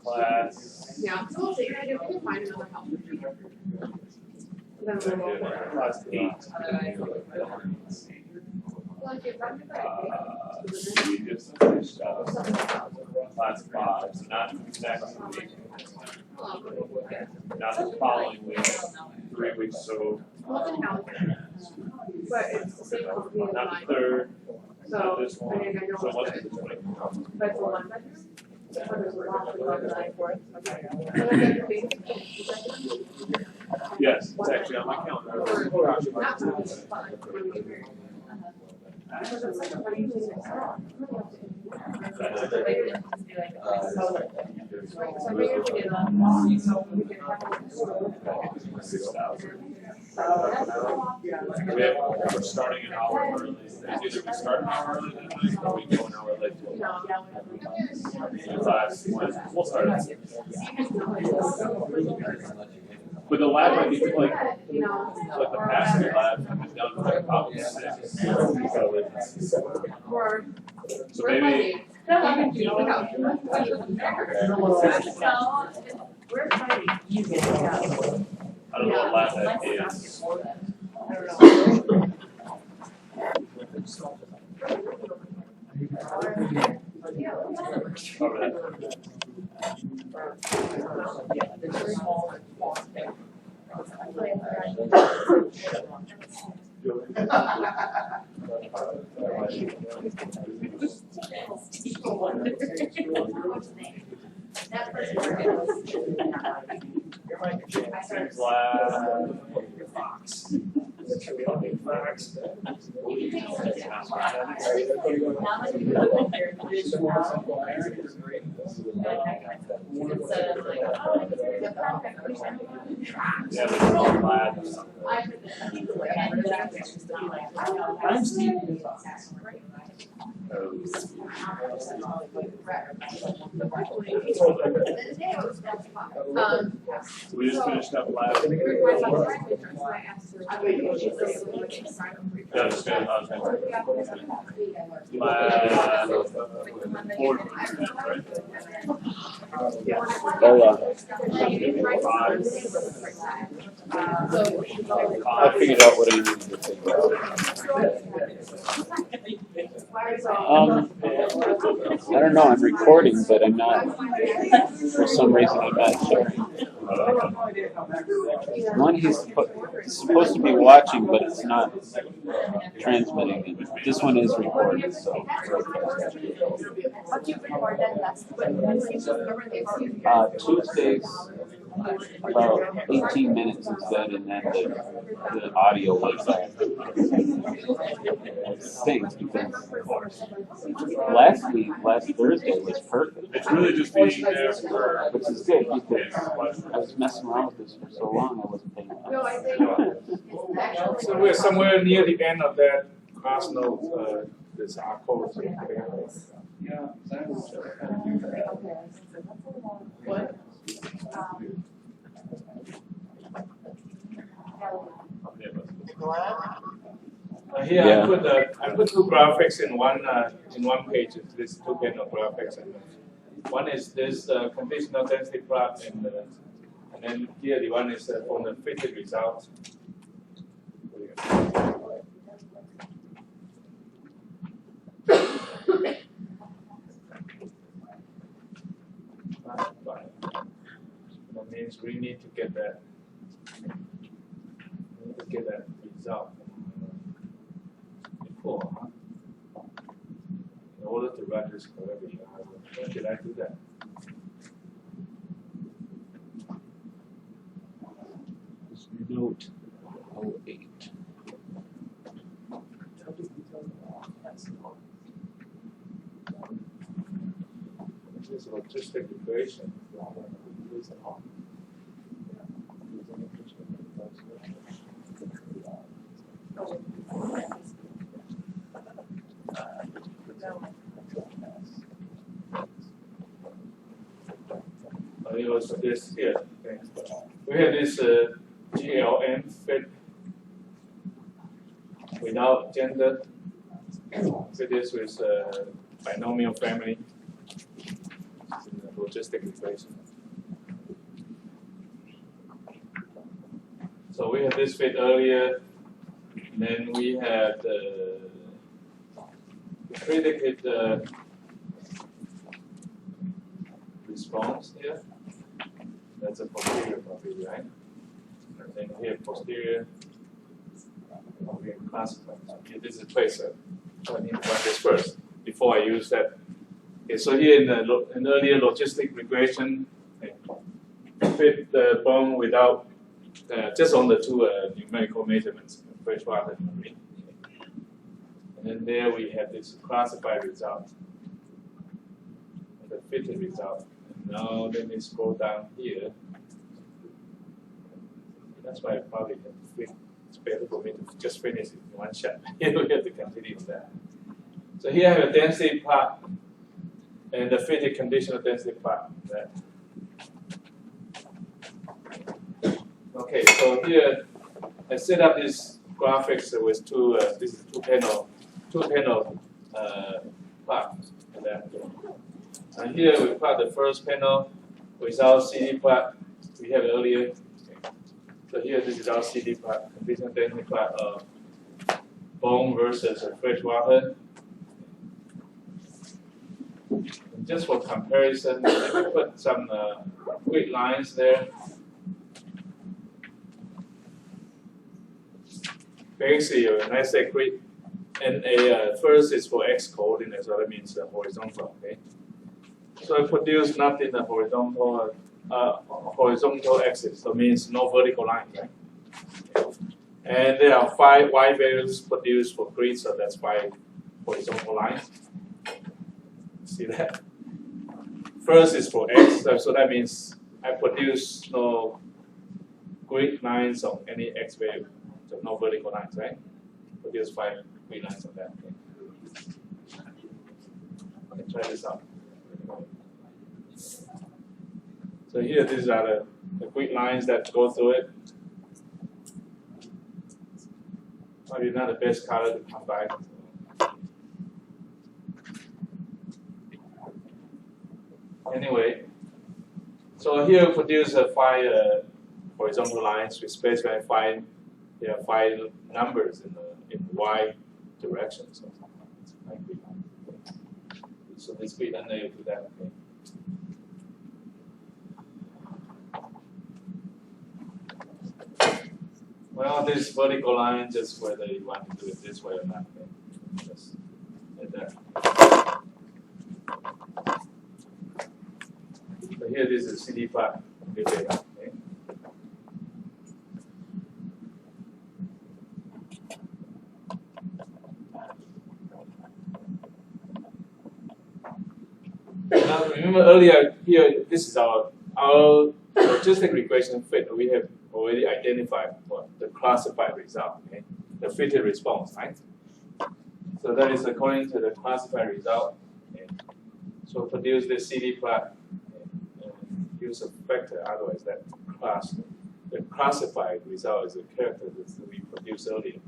Class. Yeah, so we'll see. I can find another help. Class 8. We just finished class 5, so not next week. Not the following week, 3 weeks, so But it's the same company as not mine. the 3rd, So, not this I one, mean, I know so what's it's the 20th? but it's a one bedroom. So there's a lot of love that I for it. Yes, it's actually on my calendar. Not for me, it's fine. Because it's like, what do you think it's wrong? So I figured we did that. So we can have 6,000. We're starting an hour early. Either we start an hour early that night or we go an hour late. Class, we'll start at 6. But the lab might be like the passive lab is down to like probably 6. So maybe. We're fighting. I don't know what lab that is. Cover that. Seems yeah, but it's all labs. I'm Steve. We just finished up lab. Yeah, it's good. Lab 40%, right? I figured out what I needed to figure out. I don't know, I'm recording, but I'm not, for some reason, I'm not sharing. One he's supposed to be watching, but it's not transmitting. This one is recorded, so. Tuesdays, about 18 minutes instead, and then the audio was stinks because last Thursday was perfect. It's really just being there for. Which is good because I was messing around with this for so long I wasn't paying attention. So we're somewhere near the end of that class note, this code. Yeah. Here Yeah. I put two graphics in one page. This two kind of graphics, and one is this conditional density plot, and then here the one is from the fitted results. That means we need to get that. Result before, in order to run this correctly. When did I do that? Note 08. This is logistic equation. It was this here. We have this GLM fit without gender. So this with binomial family. logistic regression. So we had this fit earlier, and then we had we predicted the response here. That's a posterior probably, right? And then here posterior, we classify. Here this is a tracer. So I need to run this first before I use that. Okay, so here in the earlier logistic regression, okay, fit the bone without just on the two numerical measurements, freshwater and marine. And then there we have this classified result, and the fitted result. And now let me scroll down here. That's why I probably have to fit. It's better for me to just finish it in one shot. Here we have to continue with that. So here I have a density plot and the fitted conditional density plot. Okay, so here I set up this graphics with two. This is two panel plot. And here we plot the first panel with our CD plot we had earlier. So here this is our CD plot, conditional density plot of bone versus fresh water. And just for comparison, let me put some quick lines there. Basically, when I say quick, and first is for x coordinate, so that means horizontal. Okay. So I produce not in the horizontal axis, so means no vertical line, right? And there are 5 y values produced for grid, so that's 5 horizontal lines. See that? First is for x, so that means I produce no grid lines on any x value, so no vertical lines, right? Produce 5 grid lines on that. Okay. Let's try this out. So here, these are the quick lines that go through it. Probably not the best color to come by. Anyway, so here we produce 5 horizontal lines with basically 5 numbers in y direction. So this grid, and then you do that. Okay. Well, this vertical line, just whether you want to do it this way or not. Okay. Just like that. So here, this is CD plot. Okay. Now, remember earlier here, this is our logistic regression fit. We have already identified the classified result, okay? The fitted response, right? So that is according to the classified result. Okay? So produce the CD plot and use a vector, otherwise that the classified result is a character that we produced earlier.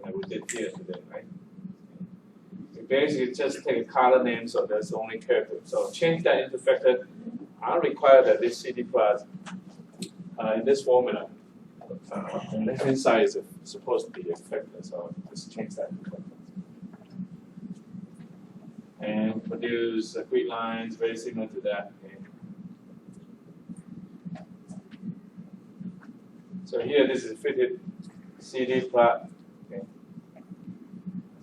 And we did here today, right? We basically just take a color name, so that's the only character. So change that into vector. I require that this CD plot in this formula, the left-hand side is supposed to be a vector, so just change that to vector. And produce grid lines very similar to that. Okay. So here, this is fitted CD plot. Okay.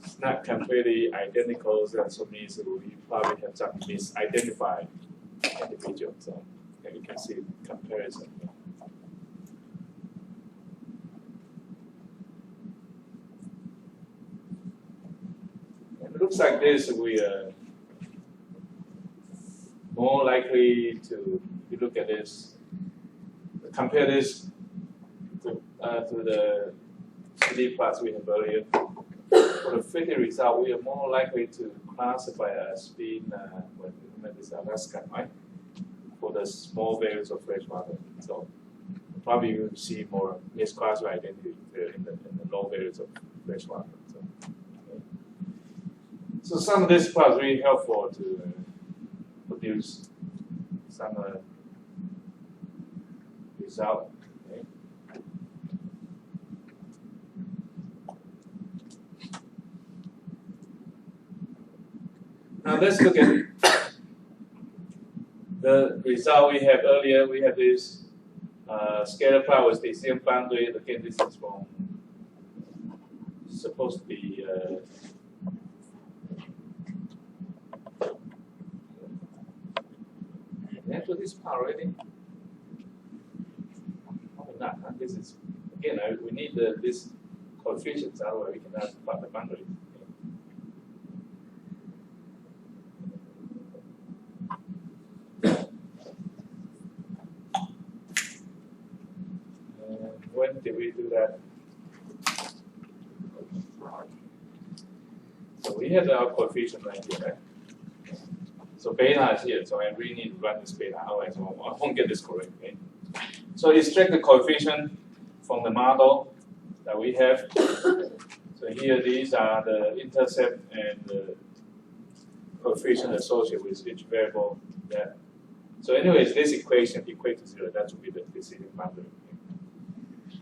It's not completely identical, so means we probably have some misidentified individuals. So you can see comparison. It looks like this, we are more likely to, if you look at this, compare this to the CD plots we have earlier. For the fitted result, we are more likely to classify as being, this Alaska, right? For the small values of fresh water. So probably you will see more misclassified identity in the low values of fresh water. So some of this plots really helpful to produce some result. Okay. Now let's look at the result we have earlier. We have this scalar plot with decision boundary. Again, this is from supposed to be enter this part already. Probably not. Huh? This is again. We need this coefficients, otherwise we cannot plot the boundary. When did we do that? So we have our coefficient right here, right? So beta is here, so I really need to run this beta, otherwise I won't get this correct. Okay? So extract the coefficient from the model that we have. So here these are the intercept and the coefficient associated with each variable. That. So anyways, this equation equates to 0. That would be the decision boundary.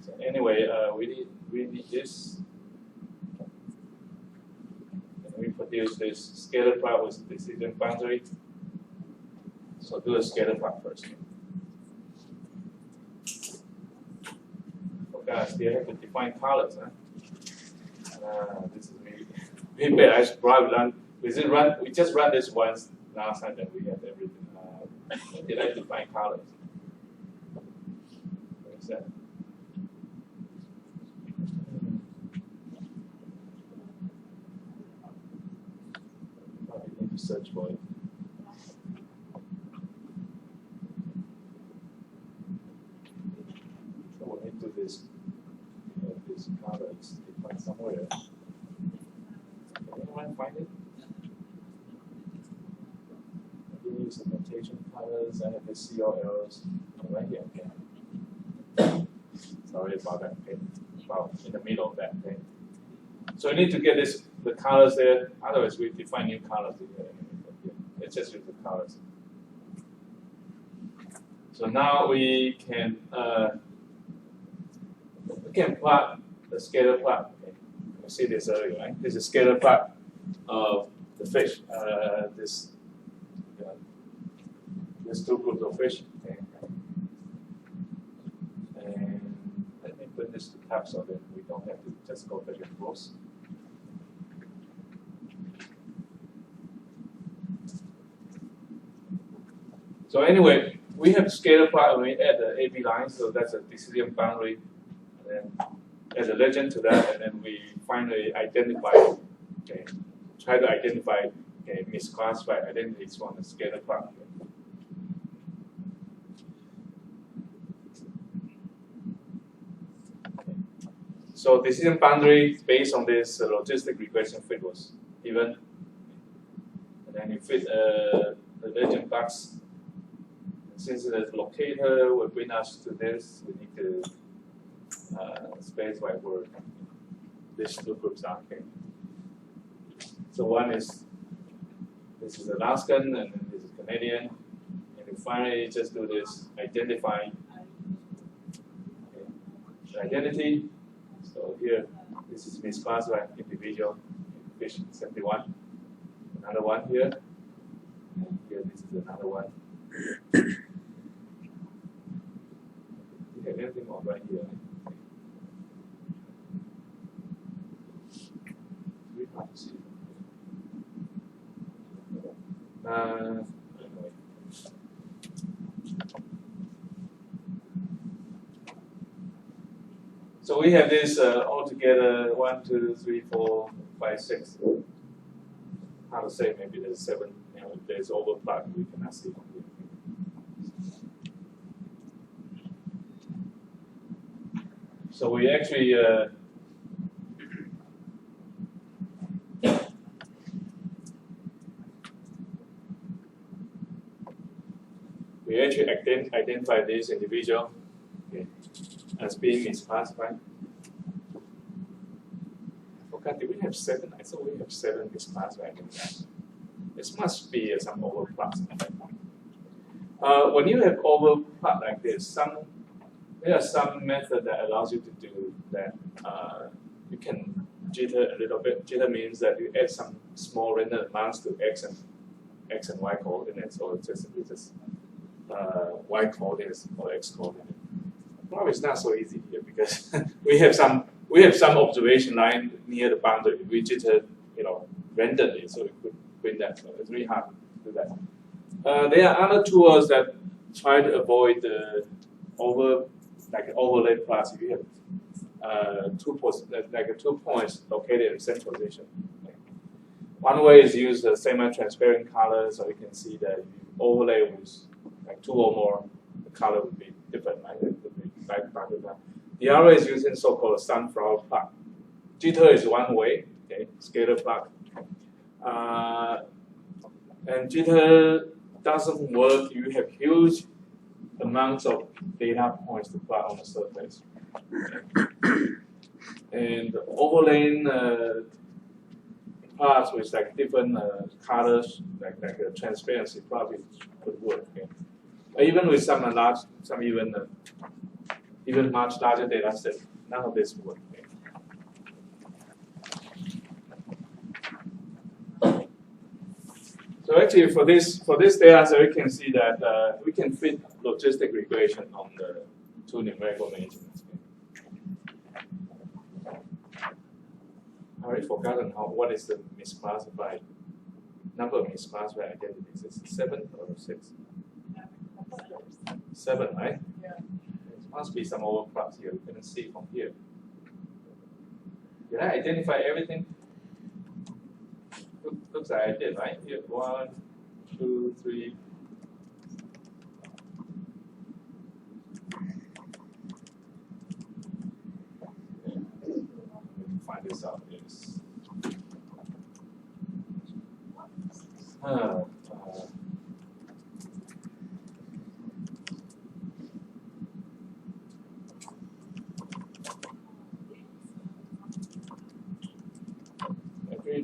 So anyway, we need this. And we produce this scalar plot with decision boundary. So do a scalar plot first. Okay, I still have to define colors, huh? This is really bad. I should probably run. We just ran this once last time, and we had everything. Did I define colors? What is that? Probably need to search for it. So we'll need to do this. This color is defined somewhere. Can anyone find it? Use the notation colors. I have the COLs right here. Okay. Sorry about that. Okay. Well, in the middle of that. Okay. So we need to get the colors there. Otherwise, we define new colors. Let's just use the colors. So now we can plot the scalar plot. Okay. We see this earlier, right? This is a scalar plot of the fish. There's two groups of fish. Okay. And let me put this to top so that we don't have to just go back and forth. So anyway, we have scalar plot and we add the AB line, so that's a decision boundary. And then add a legend to that, and then we finally identify, okay, try to identify misclassified identities from the scalar plot. So decision boundary based on this logistic regression fit was given, and then you fit the legend box. Since the locator will bring us to this, we need to specify where these two groups are. Okay. So one is this is Alaskan, and then this is Canadian, and you finally just do this identifying identity. So here, this is misclassified individual fish 71. Another one here. And here, this is another one. We have everything all right here. We have to see. Anyway. So we have this altogether 1, 2, 3, 4, 5, 6. How to say? Maybe there's 7. You know, if there's overplot, we cannot see. So we actually identify this individual as being misclassified. Okay, did we have 7? I thought we have 7 misclassified. This must be some overplot. When you have overplot like this, there are some method that allows you to do that. You can jitter a little bit. Jitter means that you add some small random amounts to x and y coordinates, or just y coordinates or x coordinates. Probably it's not so easy here because we have some observation line near the boundary. We jitter, randomly, so we could win that. So it's really hard to do that. There are other tools that try to avoid the overlay plots. If you have 2 points located in the same position. One way is use the semi-transparent color, so you can see that if you overlay with 2 or more, the color would be different. Right? It would be the other way is using so-called sunflower plot. Jitter is one way, okay, scalar plot. And jitter doesn't work. You have huge amounts of data points to plot on the surface. Okay. And overlaying plots with different colors, like a transparency probably could work. Okay. Even with some even much larger data set, none of this would work. Okay. So actually, for this data set, we can see that we can fit logistic regression on the 2 numerical measurements. I already forgotten what is the misclassified number of misclassified identities. Is it 7 or 6? 7, right? Yeah. There must be some overflows here. We couldn't see from here. Did I identify everything? Looks like I did, right? Here, 1, 2, 3. Find this out. Yes.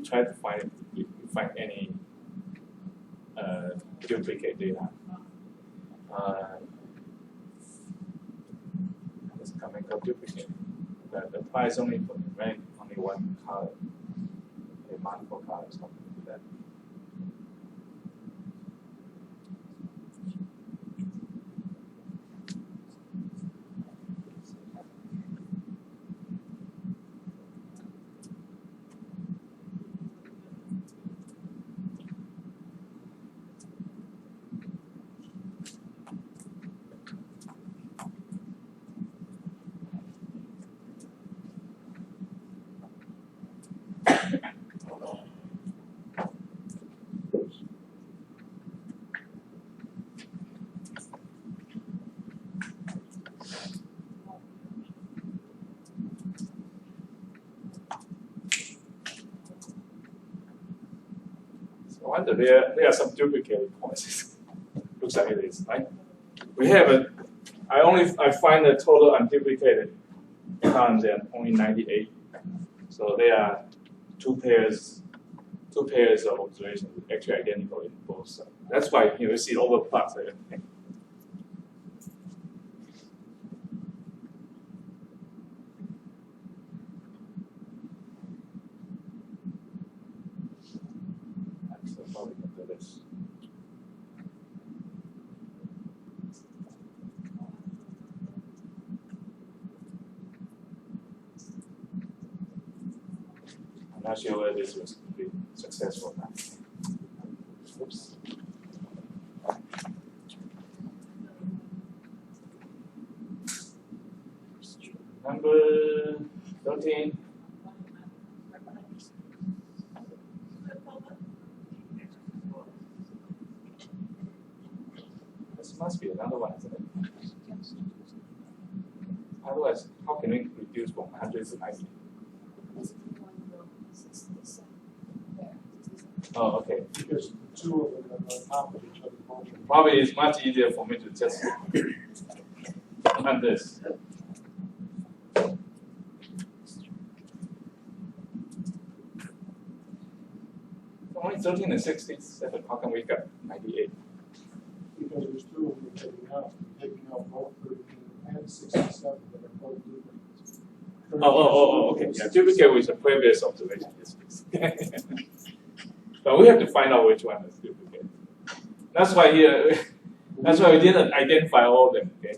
Try to find if you find any duplicate data. It's coming up duplicate. But the price only for the rank, only one color. A multiple colors, something like that. I wonder there are some duplicated points. Looks like it is, right? We have I find the total unduplicated columns there only 98. So there are two pairs of observations actually identical in both sides. That's why you see overplots. So we can do this. I'm not sure whether this was be successful or not. Oops. Number 13. This must be another one, isn't it? Otherwise, how can we reduce from 100 to 90? Oh, okay. Because the two of them are on top of each other. Probably it's much easier for me to just run this. Only 13 and 67. How come we got 98? Because there's two Okay. Yeah, duplicate with the previous observation. Yes. But we have to find out which one is duplicate. That's why here, that's why we didn't identify all of them. Okay.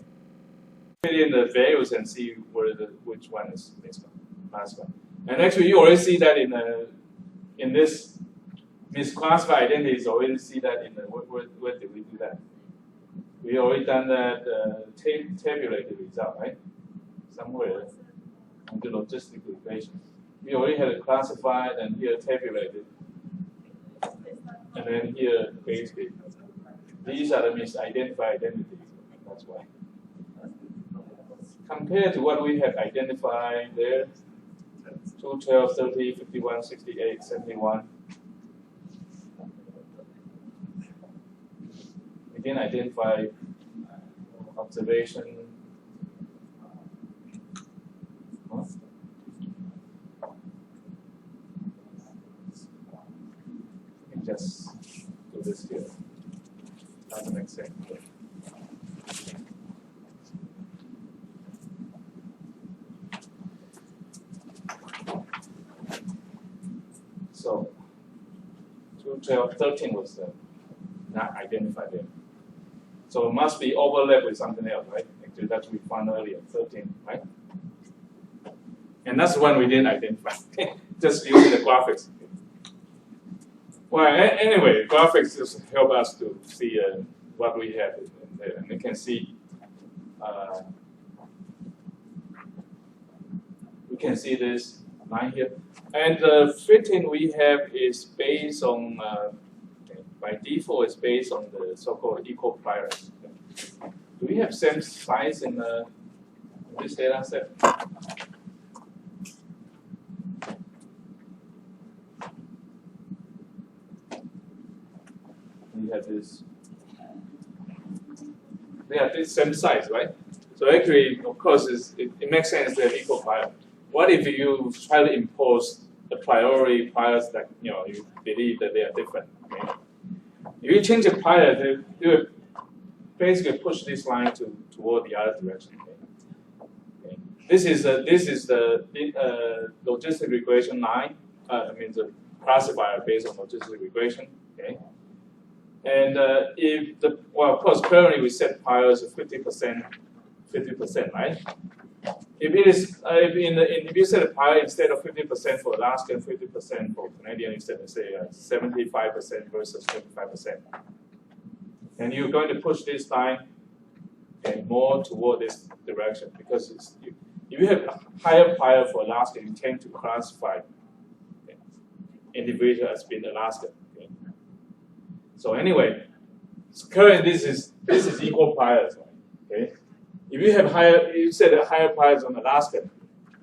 Put in the values and see which one is this one, last one. And actually, you already see that in this misclassified identities. Already see that in the where did we do that? We already done that tabulated result, right? Somewhere in the logistic regression. We already had it classified and here tabulated. And then here basically these are the misidentified identities. That's why. Compared to what we have identified there, 2, 12, 30, 51, 68, 71. We didn't identify observation. Huh? Let me just do this here. Doesn't make sense. So 2, 12, 13 was not identified there. So it must be overlapped with something else, right? Actually, that's what we found earlier, 13, right? And that's the one we didn't identify, just using the graphics. Well, anyway, graphics just help us to see what we have in there. And you can see, we can see this line here. And the fitting we have is based on, by default, it's based on the so-called equal priors. Do we have same size in this data set? We have this. They have this same size, right? So actually, of course, it makes sense to have equal prior. What if you try to impose a priori priors that you believe that they are different? Okay? If you change the prior, they will basically push this line toward the other direction. Okay? This is the logistic regression line. I mean the classifier based on logistic regression. Okay. And of course, currently we set priors of 50%, right? If it is, if you set a prior instead of 50% for Alaska and 50% for Canadian, you set, say, 75% versus 25%. And you're going to push this line more toward this direction because if you have a higher prior for Alaska, you tend to classify individual as being Alaska. Okay? So anyway, currently this is equal priors, okay? If you have you set a higher priors on Alaska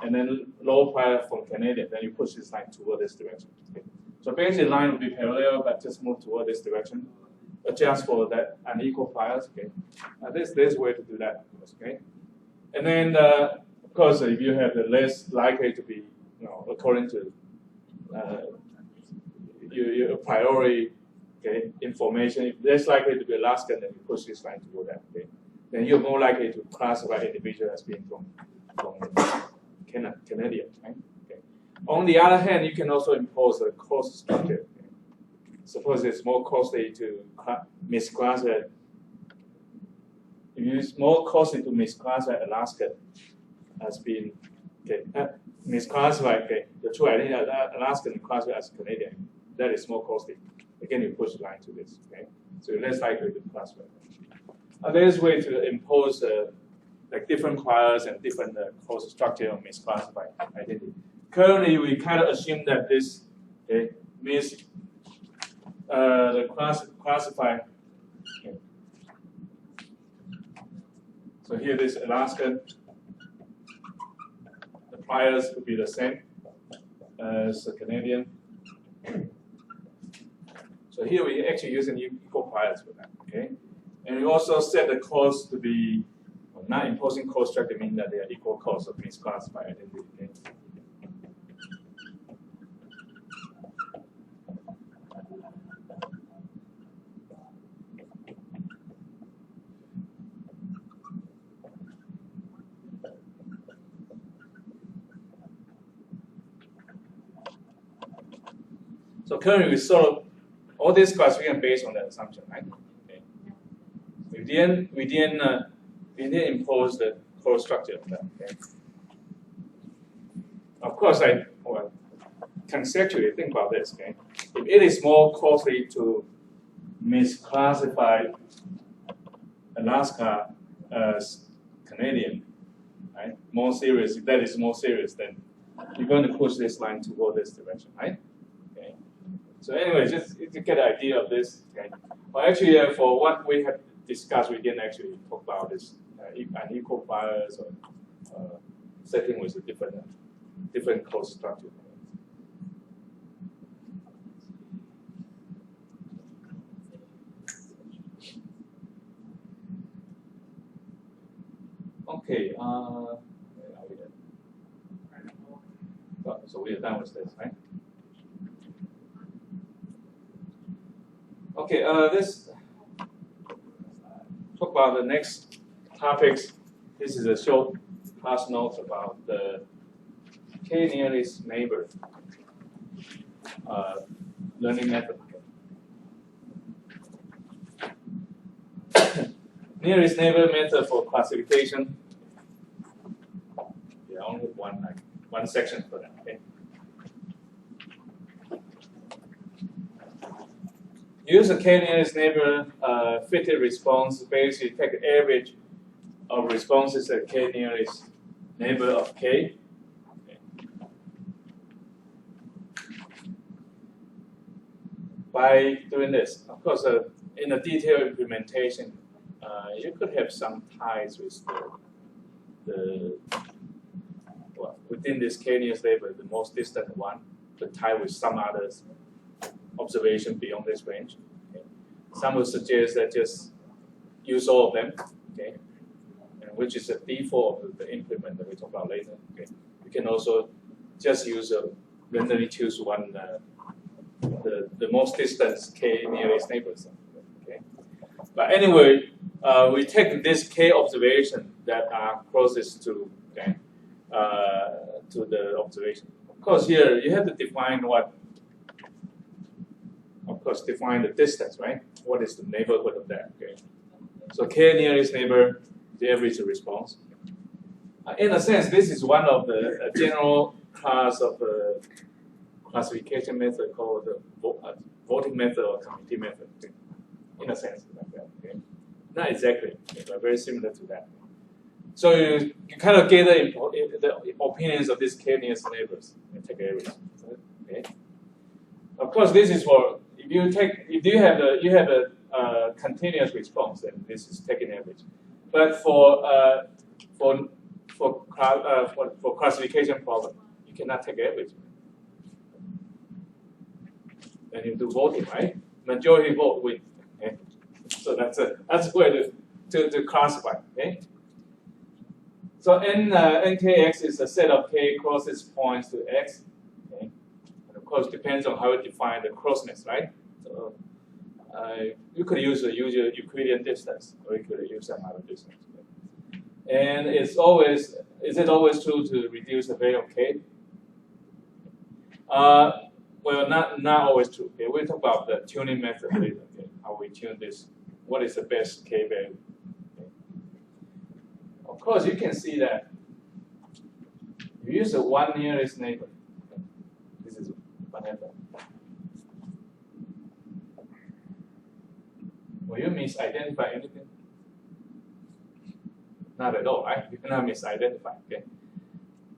and then low prior from Canadian, then you push this line toward this direction. Okay? So basically, the line will be parallel, but just move toward this direction. Adjust for that unequal priors. Okay, there's a way to do that. Okay, and then of course, if you have the less likely to be, according to your priori information, if less likely to be Alaskan, then you push this line toward that. Okay. Then you're more likely to classify individual as being from Canadian. Right? Okay. On the other hand, you can also impose a cost structure. Okay. Suppose it's more costly to misclassify. If it's more costly to misclassify Alaska as being misclassify the two identity Alaskan and classify as Canadian, that is more costly. Again, you push the line to this. Okay, so you're less likely to classify. There's a way to impose like different priors and different cost structure on misclassified identity. Currently, we kind of assume that this means the classified. Okay. So here, this Alaskan, the priors would be the same as the Canadian. So here we actually using equal priors for that. Okay. And we also set the cost to be, not imposing cost structure means that they are equal cost of misclassified identity. Okay? So currently we solve all this classification based on that assumption, right? Okay. We didn't impose the core structure of that. Okay. Of course, conceptually think about this. Okay, if it is more costly to misclassify Alaska as Canadian, right? More serious. If that is more serious, then you're going to push this line toward this direction, right? Okay. So anyway, just to get an idea of this. Okay. Well, actually, for what we have discussed, we didn't actually talk about this unequal bias or setting with a different code structure. Okay, where are we at? So we are done with this, right? Okay, let's talk about the next topics. This is a short class note about the K nearest neighbor learning method. Nearest neighbor method for classification. Yeah, only one section for that. Okay. Use a K nearest neighbor fitted response. Basically, take the average of responses at K nearest neighbor of K. Okay. By doing this, of course, in a detailed implementation, you could have some ties with within this K nearest neighbor, the most distant one, to tie with some others observation beyond this range. Okay. Some would suggest that just use all of them, okay, and which is a default of the implement that we talk about later. Okay. You can also just use randomly choose one, the most distant K nearest neighbors. Okay. But anyway, we take this K observation that are closest to the observation. Of course, here you have to define what. Of course, define the distance, right? What is the neighborhood of that? Okay. So K nearest neighbor, the average response. In a sense, this is one of the general class of the classification method called the voting method or committee method. Okay. In a sense, like that. Okay. Not exactly, but very similar to that. So you kind of gather the opinions of these K nearest neighbors and take average. Okay. Of course, this is for if you have a continuous response, then this is taking average. But for classification problem, you cannot take average. Then you do voting, right? Majority vote win. Okay? So that's a way to classify. Okay. So nkx is a set of k closest points to x. Okay. And of course, depends on how you define the closeness, right? So you could use the usual Euclidean distance, or you could use some other distance. Okay. And is it always true to reduce the value of k? Well, not always true. Okay. We'll talk about the tuning method later. Okay. How we tune this. What is the best k value? Okay. Of course, you can see that you use the one nearest neighbor. Okay. This is what happened. Will you misidentify anything? Not at all, right? You cannot misidentify. Okay.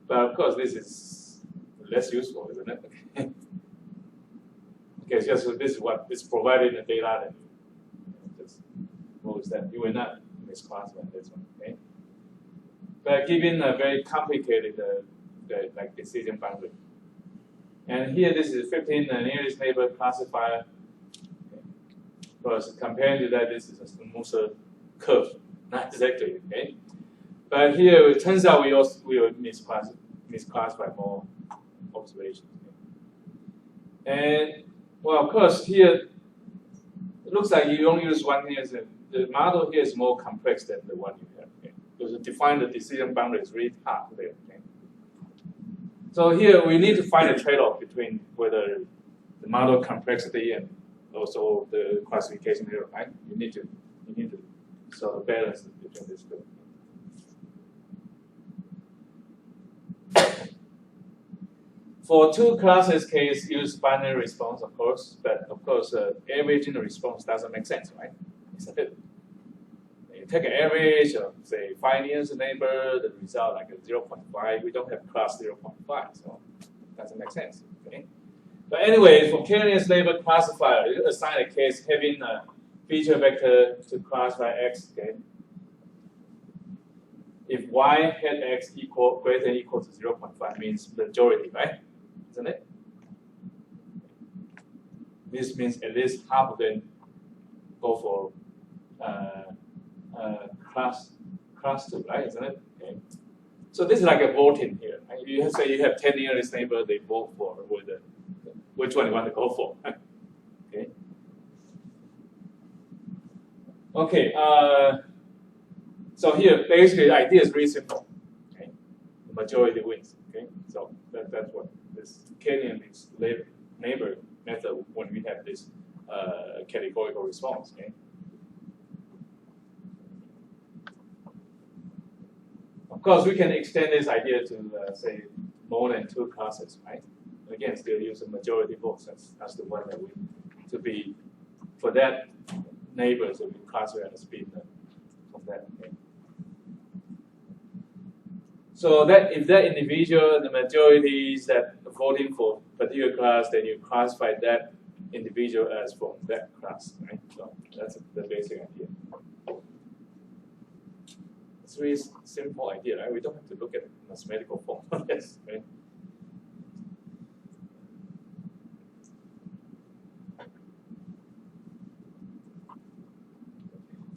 But of course, this is less useful, isn't it? Okay. Okay, just so this is what is provided in the data. Then just what was that? You will not misclassify this one. Okay. But given a very complicated like decision boundary, and here this is 15 nearest neighbor classifier. Because comparing to that, this is a smoother curve, not exactly. Okay. But here it turns out we will misclassify more observations. Okay. And well, of course, here it looks like you only use one here. The model here is more complex than the one you have. Okay. Because to define the decision boundary is really hard there. Okay. So here we need to find a trade-off between whether the model complexity and also the classification error, right? You need to sort of balance between these two. For two classes case, use binary response, of course, but of course, averaging the response doesn't make sense, right? Isn't it? You take an average of, say, 5 nearest neighbor, the result like a 0.5. We don't have class 0.5, so it doesn't make sense, okay? But anyway, for k-nearest neighbor classifier, you assign a case having a feature vector to classify x, okay? If y hat x greater than or equal to 0.5 means majority, right? Isn't it? This means at least half of them go for class 2, right? Isn't it? Okay. So this is like a voting here. Right? You have, say you have 10 nearest neighbor, they vote for which one you want to go for. Okay. Okay. So here, basically, the idea is really simple. Okay. The majority wins. Okay. So that's what this k-nearest neighbor method when we have this categorical response. Okay. Of course, we can extend this idea to say more than 2 classes, right? Again, still use the majority votes as the one that we to be for that neighbor, so we classify as being from that. Okay. So that if that individual, the majority is that voting for particular class, then you classify that individual as from that class, right? So that's the basic idea. It's a really simple idea, right? We don't have to look at mathematical form on this, right?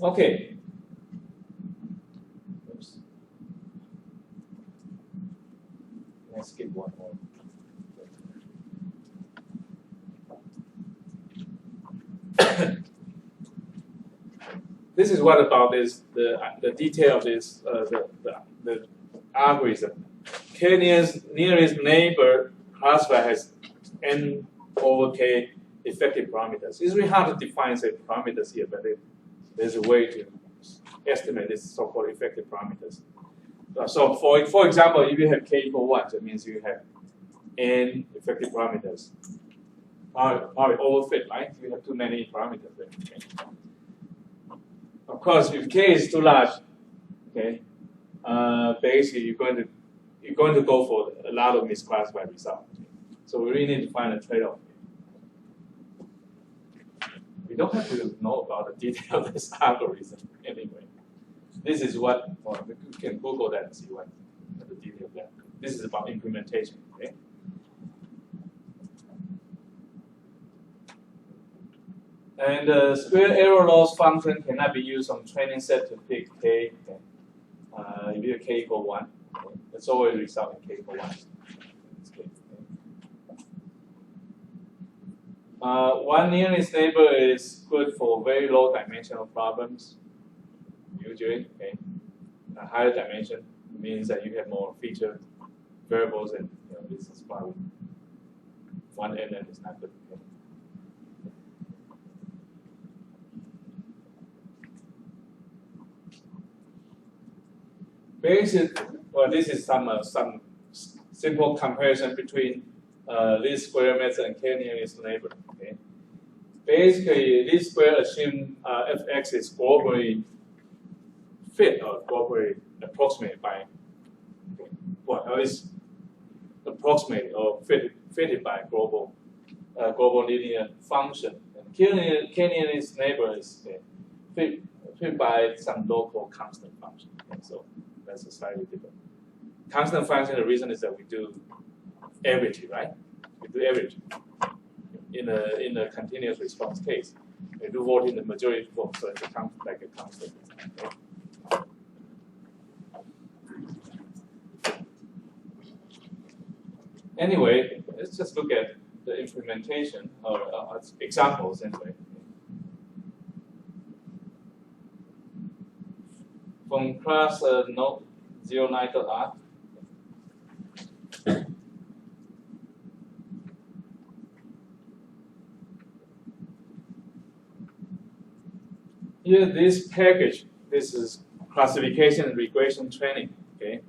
Okay. Oops. Let's skip one more. This is what about this the detail of this the algorithm. K-nearest neighbor classifier has n over k effective parameters. It's really hard to define say parameters here, but there's a way to estimate this so-called effective parameters. So for example, if you have k equal 1, that means you have n effective parameters. Probably overfit, right? You have too many parameters there. Okay. Of course, if k is too large, okay, basically you're going to go for a lot of misclassified results. So we really need to find a trade-off. We don't have to know about the detail of this algorithm anyway. This is what, well, we can Google that and see what the detail of that. This is about implementation, okay? And the square error loss function cannot be used on training set to pick k. Okay. If you have k equal 1, okay. That's always result in k equal 1. One nearest neighbor is good for very low dimensional problems, usually. Okay. A higher dimension means that you have more feature variables, and this is probably one NN is not good. Okay. Well, this is some simple comparison between this square method and k-nearest neighbor. Okay. Basically, this square assumes fx is globally fit or globally approximated by, well, at least approximated or fitted by global linear function. And k-nearest neighbor is fit by some local constant function. Okay. So that's a slightly different. Constant function, the reason is that we do average, right? We do average in a continuous response case. We do vote in the majority vote, so it becomes like a constant. Okay? Anyway, let's just look at the implementation or examples anyway. From class node 09.r. Here, this package, this is classification and regression training. Okay,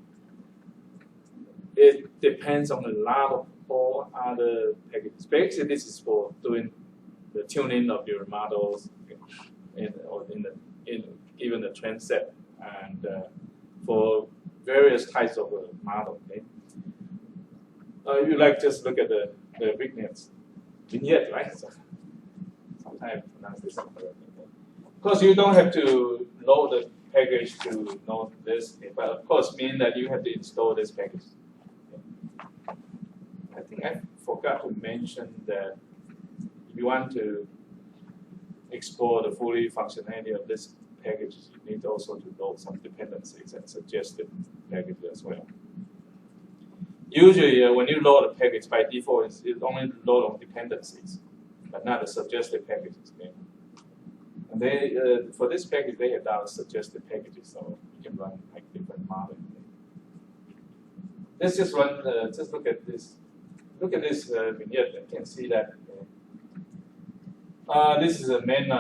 it depends on a lot of all other packages. Basically, this is for doing the tuning of your models, or even the trend set, and for various types of model. Okay, you like just look at the vignette, right? So, sometimes I pronounce this incorrectly. Of course, you don't have to load the package to know this, but of course, mean that you have to install this package. I think I forgot to mention that if you want to explore the fully functionality of this package, you need also to load some dependencies and suggested packages as well. Usually, when you load a package, by default, it only load on dependencies, but not the suggested packages. Okay? And they, for this package, they have now suggested packages, so you can run like different models. Let's just run. Just look at this. Look at this vignette. You can see that this is a main.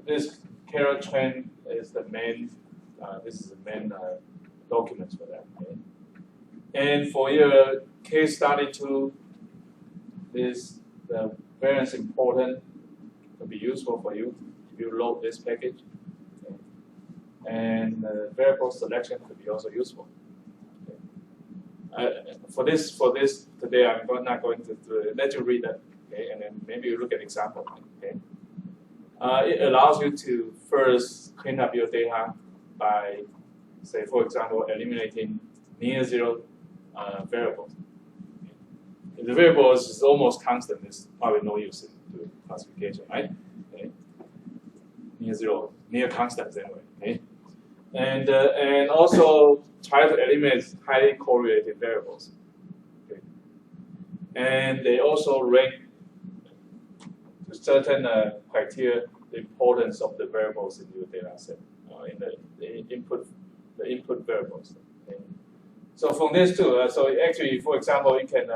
This carrot train is the main. This is the main document for that. Okay? And for your case study 2, this the variance important to be useful for you if you load this package. Okay? And variable selection could be also useful. For this today, I'm not going to let you read that, okay? And then maybe you look at example, okay? It allows you to first clean up your data by, say, for example, eliminating near zero variables. If the variables is almost constant, it's probably no use in classification, right? Okay. Near zero, near constants anyway. Okay. And also try to eliminate highly correlated variables. Okay. And they also rank to certain criteria the importance of the variables in your data set, in the input variables. Okay. So from this too, so actually, for example, you can.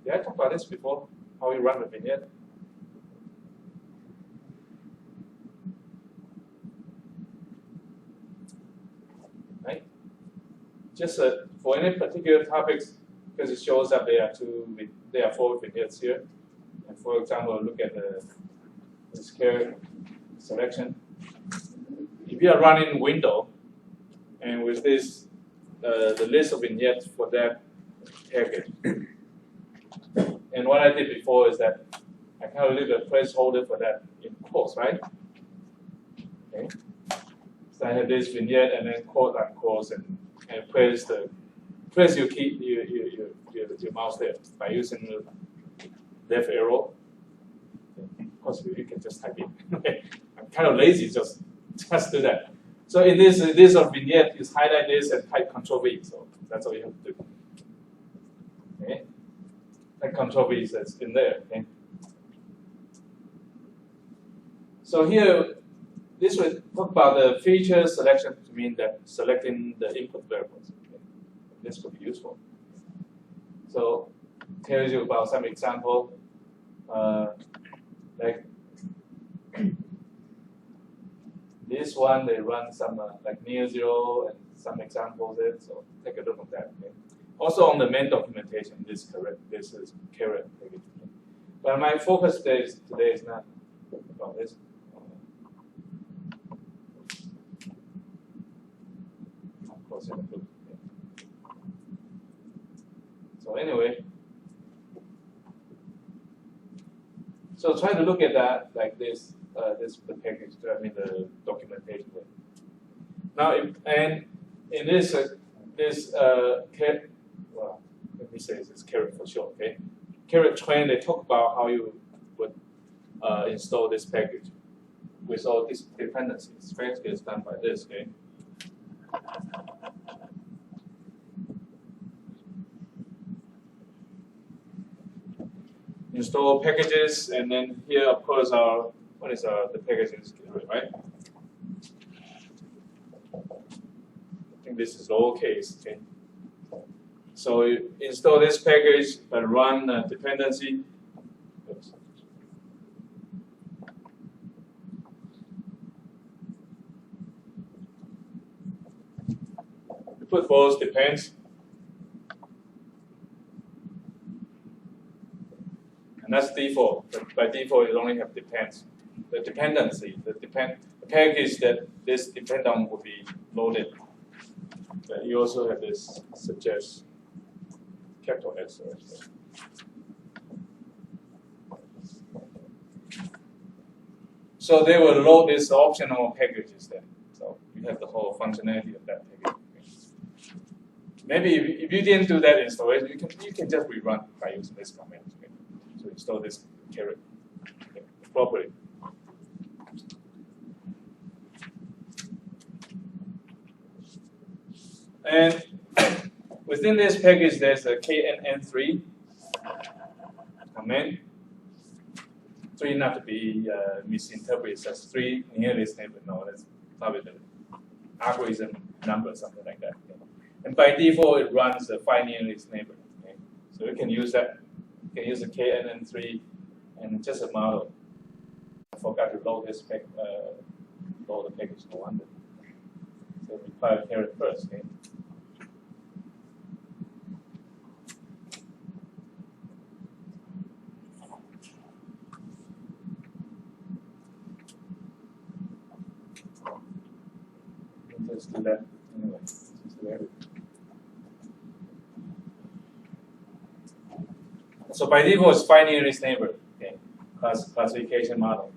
Did I talk about this before? How you run the vignette? Right? Just for any particular topics, because it shows that there are 4 vignettes here. And for example, look at this carrot selection. If you are running window, and with this the list of vignettes for that package. And what I did before is that I kind of leave a placeholder for that in quotes, right? Okay. So I have this vignette and then quote unquote and place your key your mouse there by using the left arrow. Of course, you can just type in. I'm kind of lazy, just do that. So in this vignette, you highlight this and type Control-V. So that's all you have to do. Okay. And Control-V is in there. Okay. So here, this will talk about the feature selection to mean that selecting the input variables. Okay. This could be useful. So tells you about some example, like this one. They run some like near zero and some examples there. So take a look at that. Okay. Also on the main documentation, this is carrot package. But my focus today is not about this. So anyway, so try to look at that like this, the package. I mean the documentation. Now, and in this well, let me say this carrot for sure. Okay, carrot train. They talk about how you would install this package with all these dependencies. Basically, it's done by this. Okay. Install packages, and then here, of course, the packages, right? I think this is lowercase. Okay. So you install this package and run dependency. Oops. put both depends. And that's default. But by default, it only have depends. The dependency, the package that this depend on will be loaded. But you also have this suggest capital S. So they will load these optional packages then. So you have the whole functionality of that package. Maybe if you didn't do that installation, you can just rerun by using this command. Okay? So install this caret properly. And within this package, there's a knn3 command. 3 not to be misinterpreted as 3 nearest neighbor. No, that's probably the algorithm number, something like that. Okay. And by default, it runs the 5 nearest neighbor. Okay. So you can use that. You can use the knn3 and just a model. I forgot to load this load the package no wonder. So require caret first. Okay. Let's do that anyway. So by default, it's 5 nearest neighbor. Okay, classification model.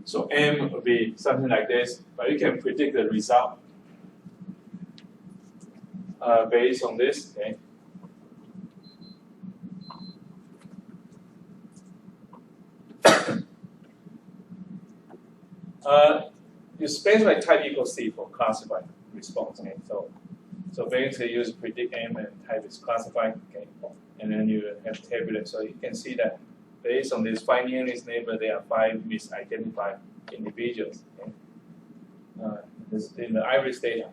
So M would be something like this, but you can predict the result based on this. Okay. You specify type equals C for classified response. Okay, so basically use predict M and type is classified. Okay, and then you have tabular. So you can see that based on this 5 nearest neighbor, there are 5 misidentified individuals. Okay, this is in the iris data,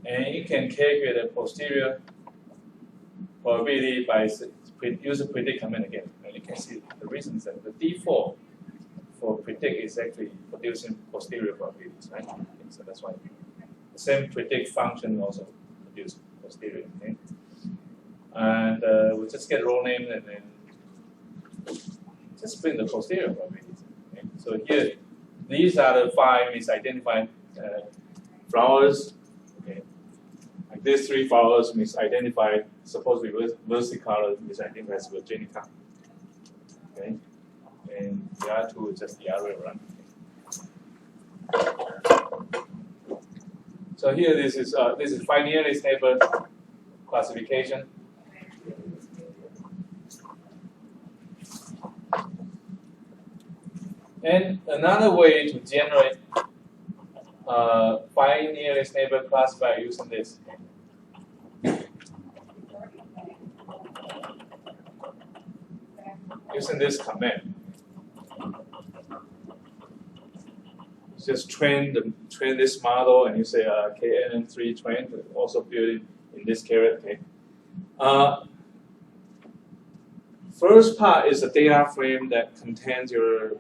and you can calculate the posterior probability by using predict command again. And you can see the reason is that the default for predict is actually producing posterior probabilities, right? Okay, so that's why the same predict function also produces posterior. Okay? And we just get row name and then just print the posterior probabilities. Okay? So here, these are the 5 misidentified flowers. Okay, like these 3 flowers misidentified, supposedly versicolor misidentified as virginica. Okay. And the other 2 is just the other way around. So here this is 5 nearest neighbor classification. And another way to generate 5 nearest neighbor classifier using this. Using this command. Just train this model, and you say knn3 train, also built in this caret. Okay. First part is a data frame that contains your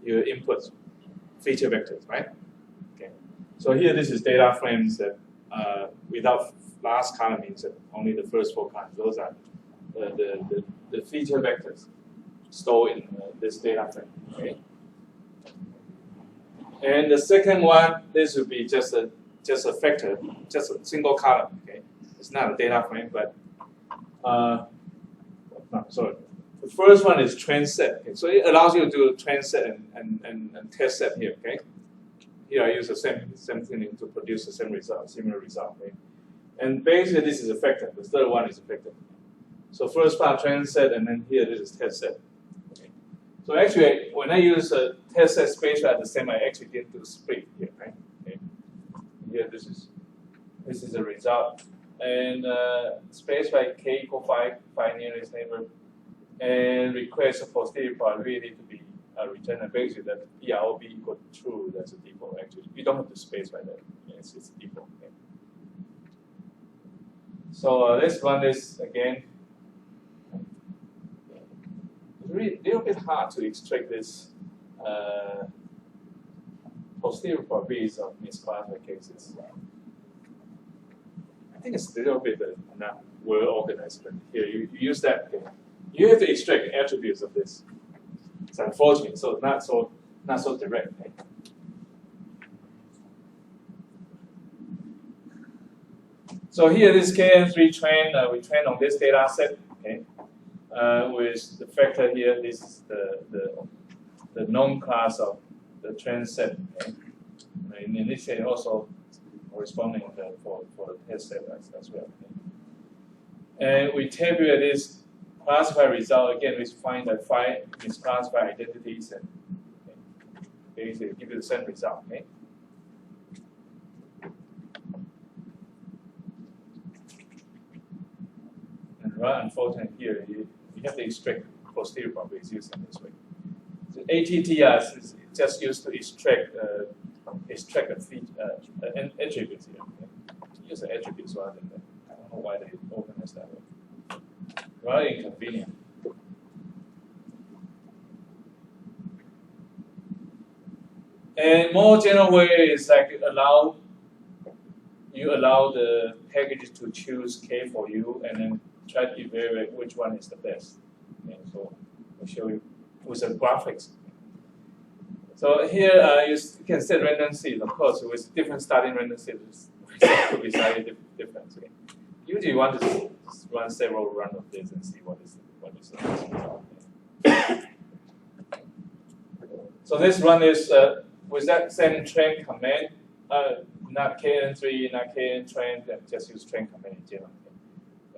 input feature vectors, right? Okay. So here, this is data frames that without last column means that only the first 4 columns. Those are the feature vectors stored in this data frame. Okay. And the second one, this would be just a vector, just a single column. Okay, it's not a data frame, but no, sorry. The first one is train set. Okay? So it allows you to do train set and test set here. Okay, here I use the same thing to produce the same result, similar result. Okay? And basically this is a vector. The third one is a vector. So first part train set, and then here this is test set. So actually, when I use a test set space at the same, I actually did do split here, right? Okay. Here, this is the result, and space by k equal 5 nearest neighbor, and request a posterior probability to be returned. Basically, that PROB equal to true. That's a default. Actually, you don't have to space by that. It's a default. Okay. So let's run this again. really a little bit hard to extract this posterior probabilities of misclassified cases. I think it's a little bit not well organized, but here you use that. Okay. You have to extract attributes of this. It's unfortunate, so not so direct. Okay. So here, this KN3 train, we train on this data set. Okay. With the factor here, this is the known class of the train set. Okay. In this case, also corresponding for the test set as well. Okay. And we tabulate this classified result. Again, we find that 5 misclassified identities and basically give you the same result. Okay. And rather unfortunate here, you have to extract posterior probabilities using this way. So ATTR is just used to extract attributes here. Okay. Use the attributes rather than that. I don't know why they organize that way. Rather inconvenient. And more general way is like you allow the package to choose K for you and then try to evaluate which one is the best. Okay, so I'll show you with the graphics. So here you can set random seeds, of course, with different starting random seeds could be slightly different. Okay. Usually you want to run several runs of this and see what is the best result. So this run is with that same train command, not KN3, not KN train, just use train command in general.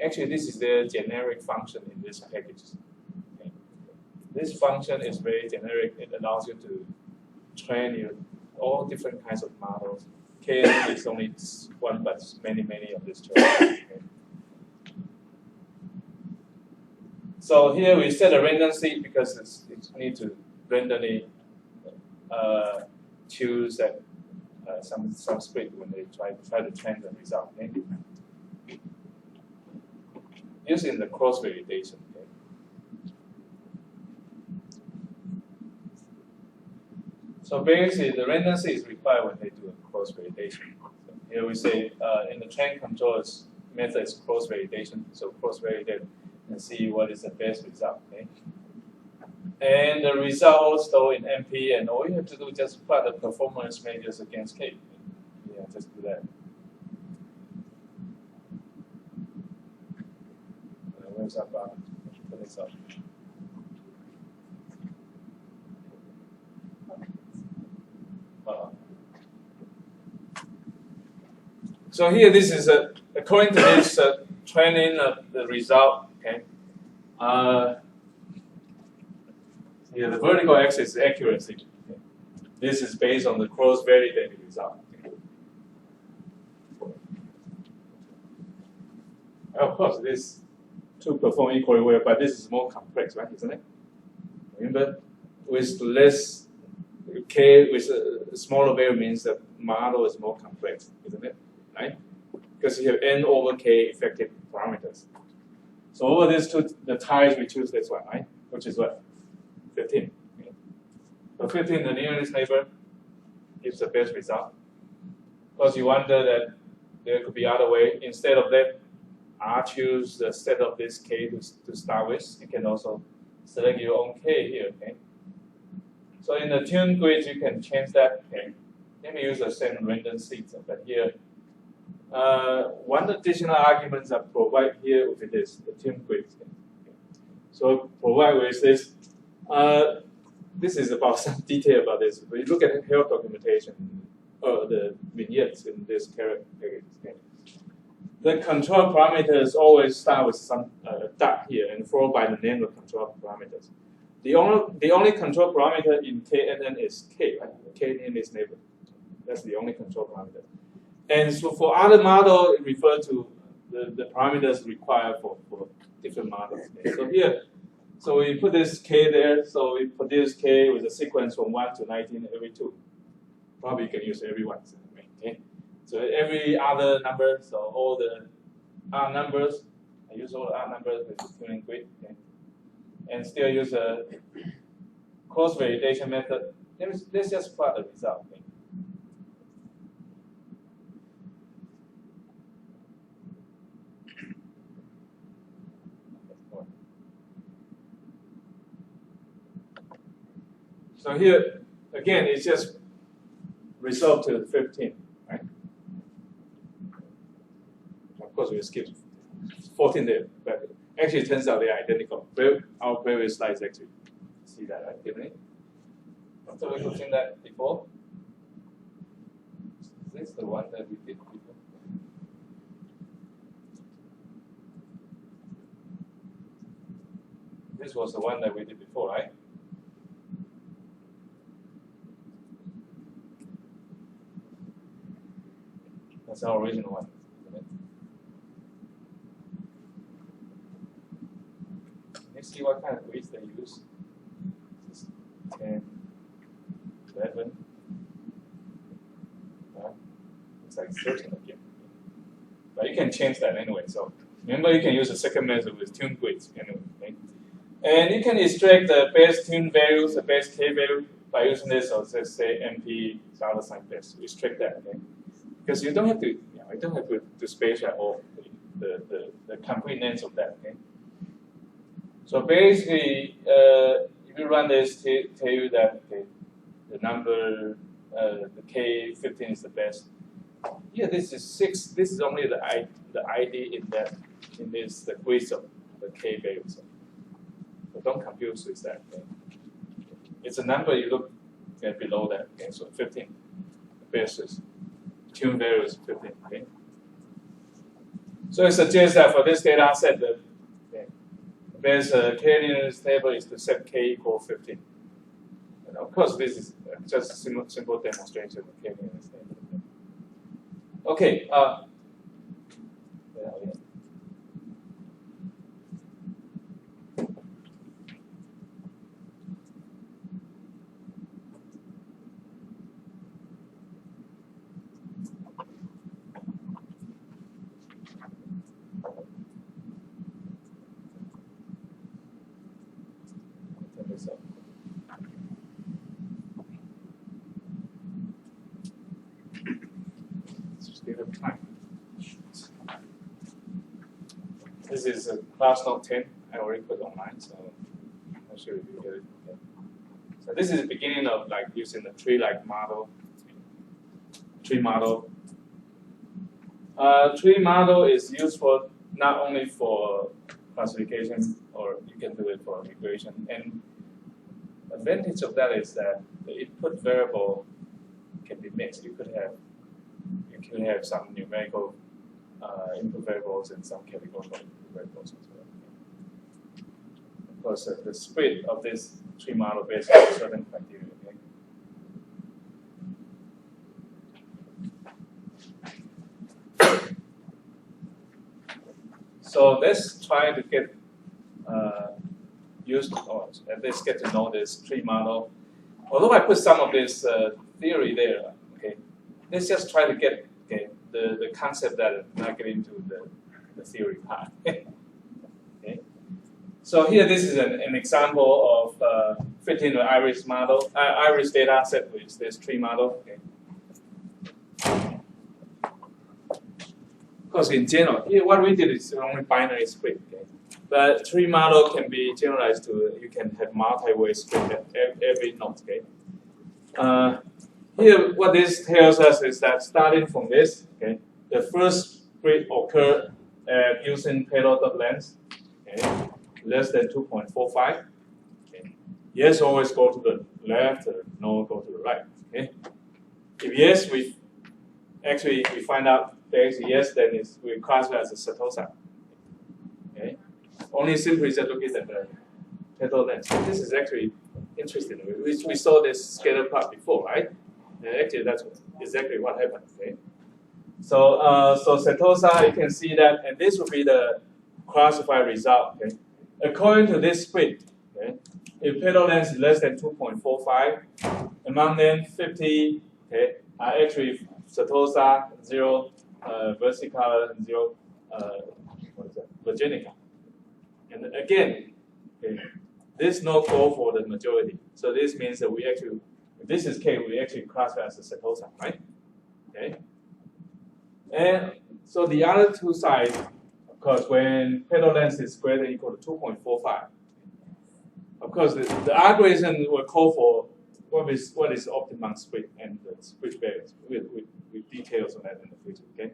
Actually, this is the generic function in this package. Okay. This function is very generic. It allows you to train all different kinds of models. KN is only one, but many of these trains. Okay. So here we set a random seed because it needs to randomly choose that some script when they try to train the result. Okay? Using the cross validation. Okay? So basically, the random seed is required when they do a cross validation. So here we say in the train controllers method is cross validation. So cross validate and see what is the best result. Okay? And the results though in MP, and all you have to do is just plot the performance measures against K. Yeah, just do that. Where's our button? Put this up. So here, this is according to this training the result. Okay. Yeah, the vertical axis is accuracy. Okay. This is based on the cross-validated result. Okay. Of course, these two perform equally well, but this is more complex, right? Isn't it? Remember, with less K, with a smaller value means the model is more complex, isn't it? Right? Because you have N over K effective parameters. So over these two, the ties we choose this one, right? Which is what? 15. Okay. So 15, the nearest neighbor, gives the best result. Because you wonder that there could be other way. Instead of that, I choose the set of this K to start with. You can also select your own K here. Okay. So in the tune grid, you can change that. Okay. Let me use the same random seeds, but here, one additional arguments are provided here with this, the tune grid. Okay. So provide with this. This is about some detail about this. But you look at the help documentation, or the vignettes in this package. Okay. The control parameters always start with some dot here and followed by the name of control parameters. The only control parameter in KNN is K, right? K in its neighbor. That's the only control parameter. And so for other models, it refers to the parameters required for different models. Okay. So here, so we put this K there. So we produce K with a sequence from 1 to 19 every 2. Probably you can use every one. Okay. So every other number, so all the R numbers, I use all the R numbers with the tuning grid. Okay. and still use a cross validation method, let's just plot the result. Okay? So here, again, it's just resolved to 15, right? Of course, we skip 14 there, but actually it turns out they're identical. Our previous slides actually see that, right? Didn't it? So we've seen that before. Is this the one that we did before? This was the one that we did before, right? That's our original one, isn't it? Let's see what kind of weights they use. 10, 11. It's like 13 again. But you can change that anyway. So remember, you can use the second method with tuned weights anyway. Okay? And you can extract the best tuned values, the best K value by using this, or let's say NP $best. Extract that. Okay? Because you don't have to, I don't have to specify all the complete names of that. Okay. So basically, if you run this, tell you that okay, the number, the K15 is the best. Here, this is 6. This is only the ID in this the quiz of the K values. So don't confuse with that. Okay. It's a number you look below that. Okay. So 15, the best is. Tune values 15. Okay. So it suggests that for this data set, the best k-linearity table is to set k equal 15. And of course, this is just a simple demonstration of k-linearity table. Okay. This is a class note 10. I already put online, so I'm not sure if you get it. Okay. So this is the beginning of like using the tree-like model. Tree model. Tree model is useful not only for classification, or you can do it for regression. And advantage of that is that the input variable can be mixed. You could have some numerical input variables and some categorical input variables as well. Of course, the split of this tree model based on certain criteria. Okay? So let's try to get used to, or at least get to know this tree model. Although I put some of this theory there, okay, let's just try to get the concept that not get into the theory part. Okay. So here, this is an example of fitting the iris model, iris data set with this tree model. Okay. Of course, in general, here what we did is only binary split. Okay. But tree model can be generalized to you can have multi-way split at every node. Okay. Here, what this tells us is that starting from this, okay, the first split occurred using payload dot length, okay, less than 2.45. Okay. Yes, always go to the left, no, go to the right. Okay. If yes, we find out there is yes, then we classify as a setosa. Okay. Only simply just looking at the payload length. This is actually interesting. We saw this scatter plot before, right? And actually, that's exactly what happened. Okay. So, setosa, you can see that, and this will be the classified result. Okay. According to this split, okay, if payload length is less than 2.45, among them 50 okay, are actually setosa, 0 versicolor, 0 what is that? Virginica. And again, okay, this node go for the majority. So this means that we actually, if this is K, we actually classify as a setosa, right? Okay. And so the other two sides, of course, when petal length is greater than or equal to 2.45, of course, the algorithm will call for what is optimum split and the split values with details on that in the future. Okay.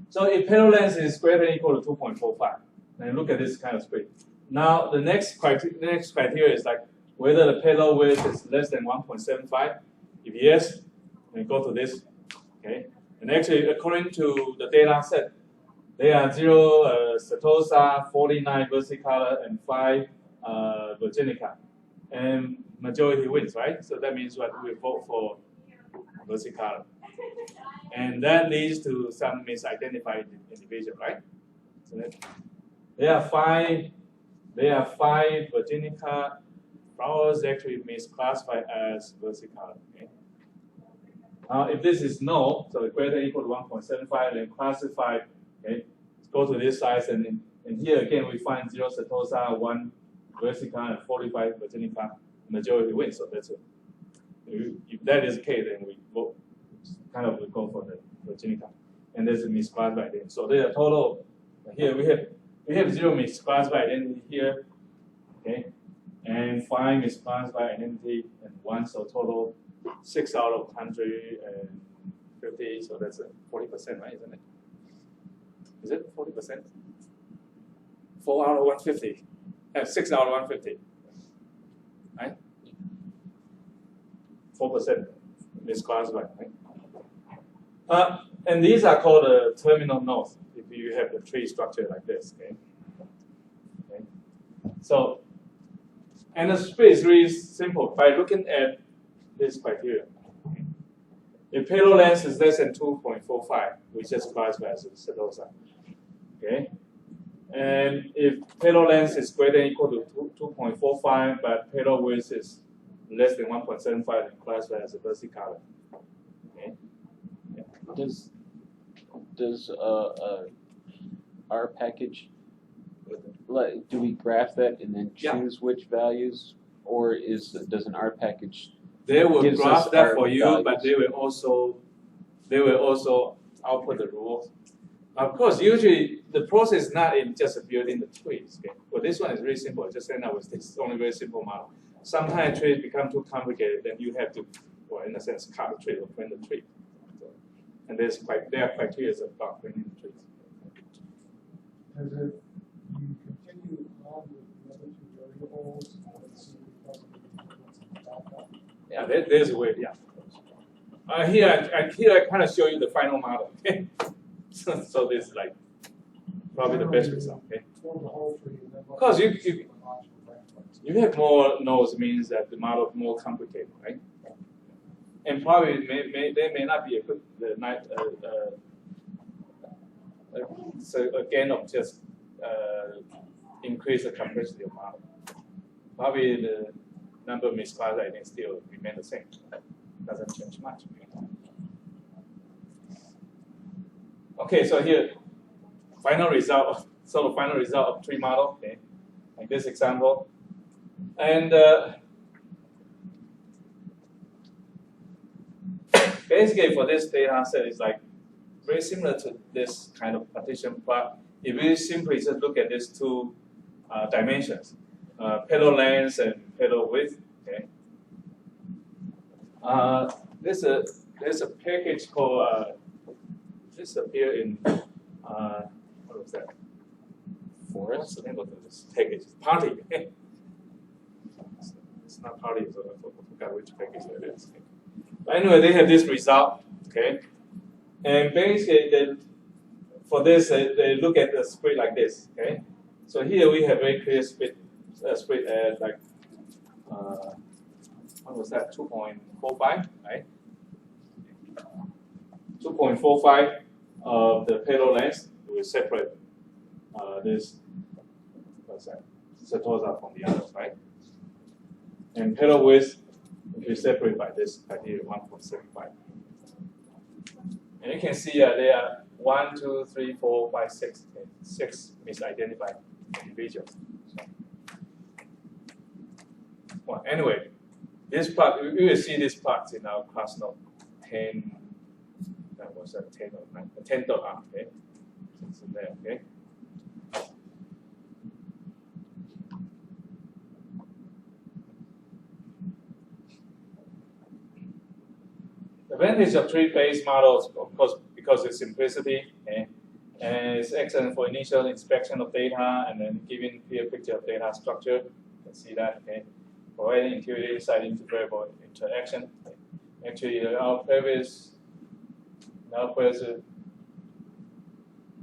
So if petal length is greater than or equal to 2.45, then look at this kind of split. Now the next criteria is like whether the petal width is less than 1.75. If yes, then go to this. Okay. And actually, according to the data set, there are 0 setosa, 49 versicolor, and 5 virginica, and majority wins, right? So that means what we vote for versicolor, and that leads to some misidentified individual, right? So there are five virginica flowers actually misclassified as versicolor. Okay. If this is no, so greater than or equal to 1.75, then classify. Okay, go to this size, and here again we find 0 setosa, 1 versicolor, and 45 virginica. Majority wins, so that's it. If that is the case, then we vote, we go for the virginica, and there's a misclassified identity. So there are total. Here we have 0 misclassified identity here, okay, and 5 misclassified identity, and 1, so total 6 out of 150. So that's 40%, right? Isn't it? Is it 40%? 4 out of 150. 6 out of 150. Right? 4% misclassified, right? And these are called terminal nodes if you have the tree structure like this. Okay. Okay. So, and the split is really simple by looking at this criteria. Okay. If petal length is less than 2.45, we just classify as a setosa. Okay. And if petal length is greater than or equal to 2.45, but petal width is less than 1.75, then classified as a versicolor. Okay. Yeah. Does our package, do we graph that and then choose which values, or does an R package? They will gives graph us that our for you, values? but they will also output the rules. Of course, usually the process is not in just building the trees. Okay? But this one is very simple. Just end up with this only very simple model. Sometimes trees become too complicated, then you have to, well, in a sense, cut the tree or print the tree. So, and there are criteria about printing the trees. As if you continue on with the other 2 variables, let's see if it doesn't. Yeah, there's a way. Yeah. Here I kind of show you the final model. Okay. So this is like probably the best result. Okay. Of course, you have more nodes means that the model is more complicated, right? And probably there may not be a good so again of just increase the complexity of model. Probably the number of misclassified identities still remain the same. Doesn't change much. Okay, so here, final result of tree model. Okay, like this example, and basically for this data set is like very similar to this kind of partition plot. If we simply just look at these 2 dimensions, petal length and petal width. Okay. There's a package called this appear in what was that? What's the name of this package? Party. It's not party, so I forgot which package it is. But anyway, they have this result. Okay, and basically for this they look at the split like this. Okay, so here we have very clear split at like what was that? 2.45, right? 2.45 of the petal length will separate this what's that? Setosa from the others, right? And petal width will separate by this criteria 1.75. And you can see there are 1, 2, 3, 4, 5, 6. Okay, 6 misidentified individuals. Well, anyway, this part, we will see this part in our class note 10, that was a 10 or 9, 10.r, okay? It's in there, okay? The advantage of tree-based models, of course, because it's simplicity, okay? And it's excellent for initial inspection of data and then giving clear picture of data structure. You can see that, okay? Providing intuitive insight into variable interaction. Actually, our previous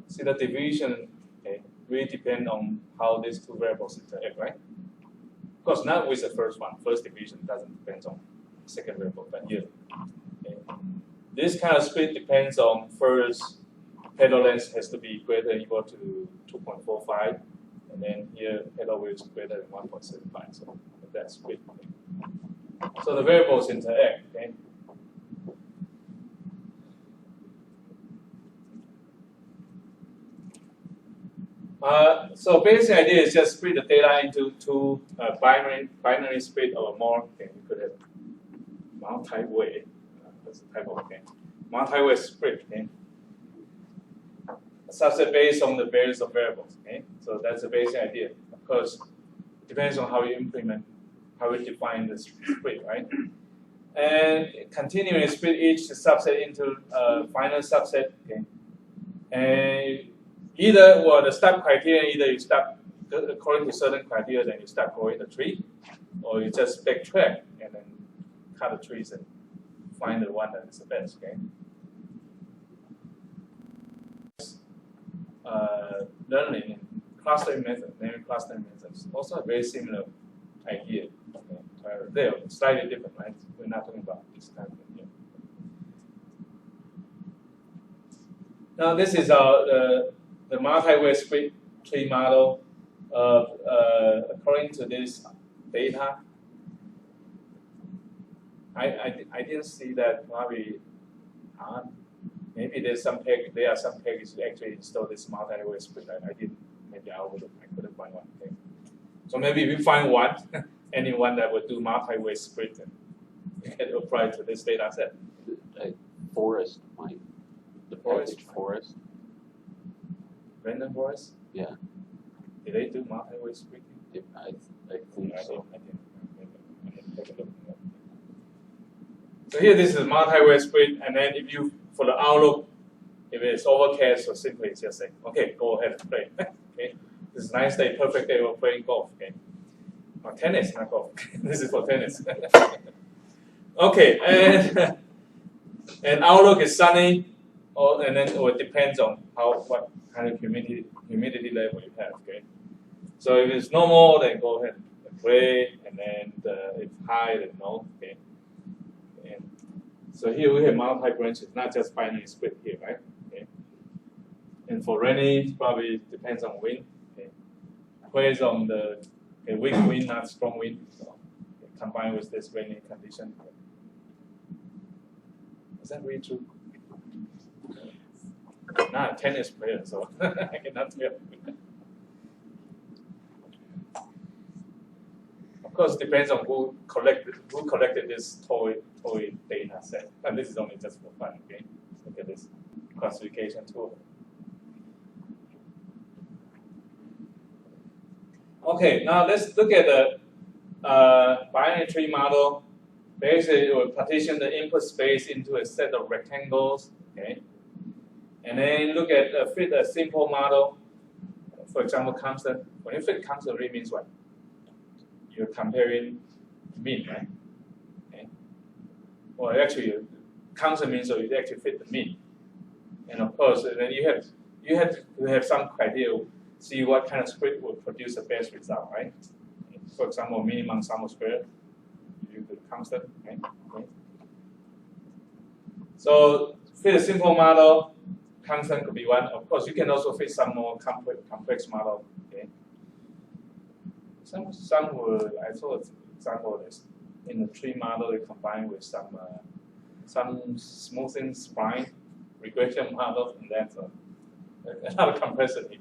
see the division, okay, really depend on how these two variables interact, right? Of course, not with the first one. First division doesn't depend on the second variable, but here. Okay. This kind of split depends on first pedal length has to be greater or equal to 2.45, and then here pedal width is greater than 1.75. So that's split. Okay. So the variables interact. Okay. So basic idea is just split the data into two binary split or more. Okay, you could have multi-way. That's the type of okay. Multi-way split. Okay. Subset based on the values of variables. Okay, so that's the basic idea. Of course, it depends on how you implement, how you define the split, right? And continuing split each subset into a final subset. Okay, and either the start criteria, either you start according to certain criteria, then you start growing the tree, or you just backtrack and then cut the trees and find the one that is the best. Okay. Learning and clustering method, naming clustering methods, also a very similar idea. Okay. They're slightly different, right? We're not talking about this kind of thing here. Now this is the multi-way split tree model. According to this data, I didn't see that probably. Maybe there are some packages that actually install this multi-way split. I didn't. Maybe I couldn't find one. Okay. So maybe if we find one, anyone that would do multi-way split, and can apply to this data set. Forest might. The Forest? package Forest. Random forest? Yeah. Did they do multi-way splitting? I think so. I didn't take a look. So here this is multi-way split, and then if you for the outlook, if it's overcast, so simply just say, okay, go ahead and play. Okay, this is a nice day, perfect day for playing golf. Okay, or tennis, not golf. This is for tennis. Okay, and outlook is sunny, and then it depends on what kind of humidity level you have. Okay, so if it's normal, then go ahead and play, and then if high, then no. Okay. So here we have multi branches, not just binary split here, right? Okay. And for rainy, probably depends on wind. Okay. Depends on the weak wind, not strong wind. So combined with this rainy condition. Is that really true? Not a tennis player, so I cannot tell. Of course, it depends on who collected this toy data set. And this is only just for fun, okay? Look at this classification tool. Okay, now let's look at the binary tree model. Basically, it will partition the input space into a set of rectangles, okay? And then look at fit a simple model. For example, constant. When you fit constant, it means what? You're comparing mean, right? Okay. Well, actually, constant means so you actually fit the mean. And of course, then you have to have some criteria, see what kind of split will produce the best result, right? For example, minimum sum of square, you do the constant, right? Okay. So fit a simple model, constant could be one. Of course, you can also fit some more complex model. Okay. Some will, I saw an example is in the tree model they combine with some smoothing spline regression model, and that's a lot of complexity.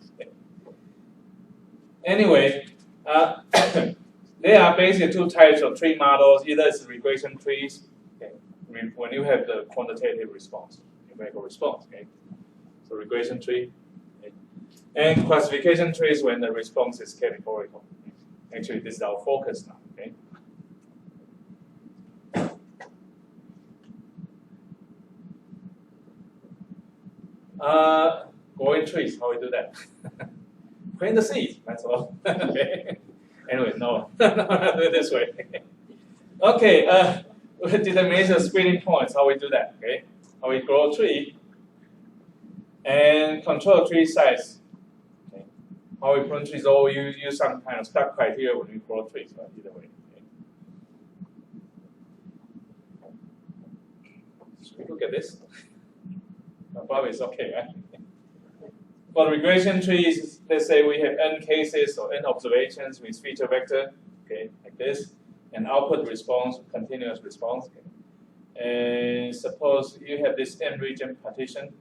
Anyway, There are basically two types of tree models. Either it's regression trees, okay, when you have the quantitative response, you make a response, okay. So regression tree, okay. And classification trees when the response is categorical. Actually, this is our focus now, okay. Growing trees, how we do that? Plant the seed, that's all. Okay. Anyway, no, do it this way. Okay, determination of splitting points, how we do that, okay? How we grow a tree and control tree size. Okay. How we prune trees, or we use some kind of stock criteria when we grow trees, but either way. Okay. Should we look at this? Probably it's okay, right? For regression trees, let's say we have n cases or n observations with feature vector, okay, like this, and output response, continuous response. Okay. And suppose you have this n region partition,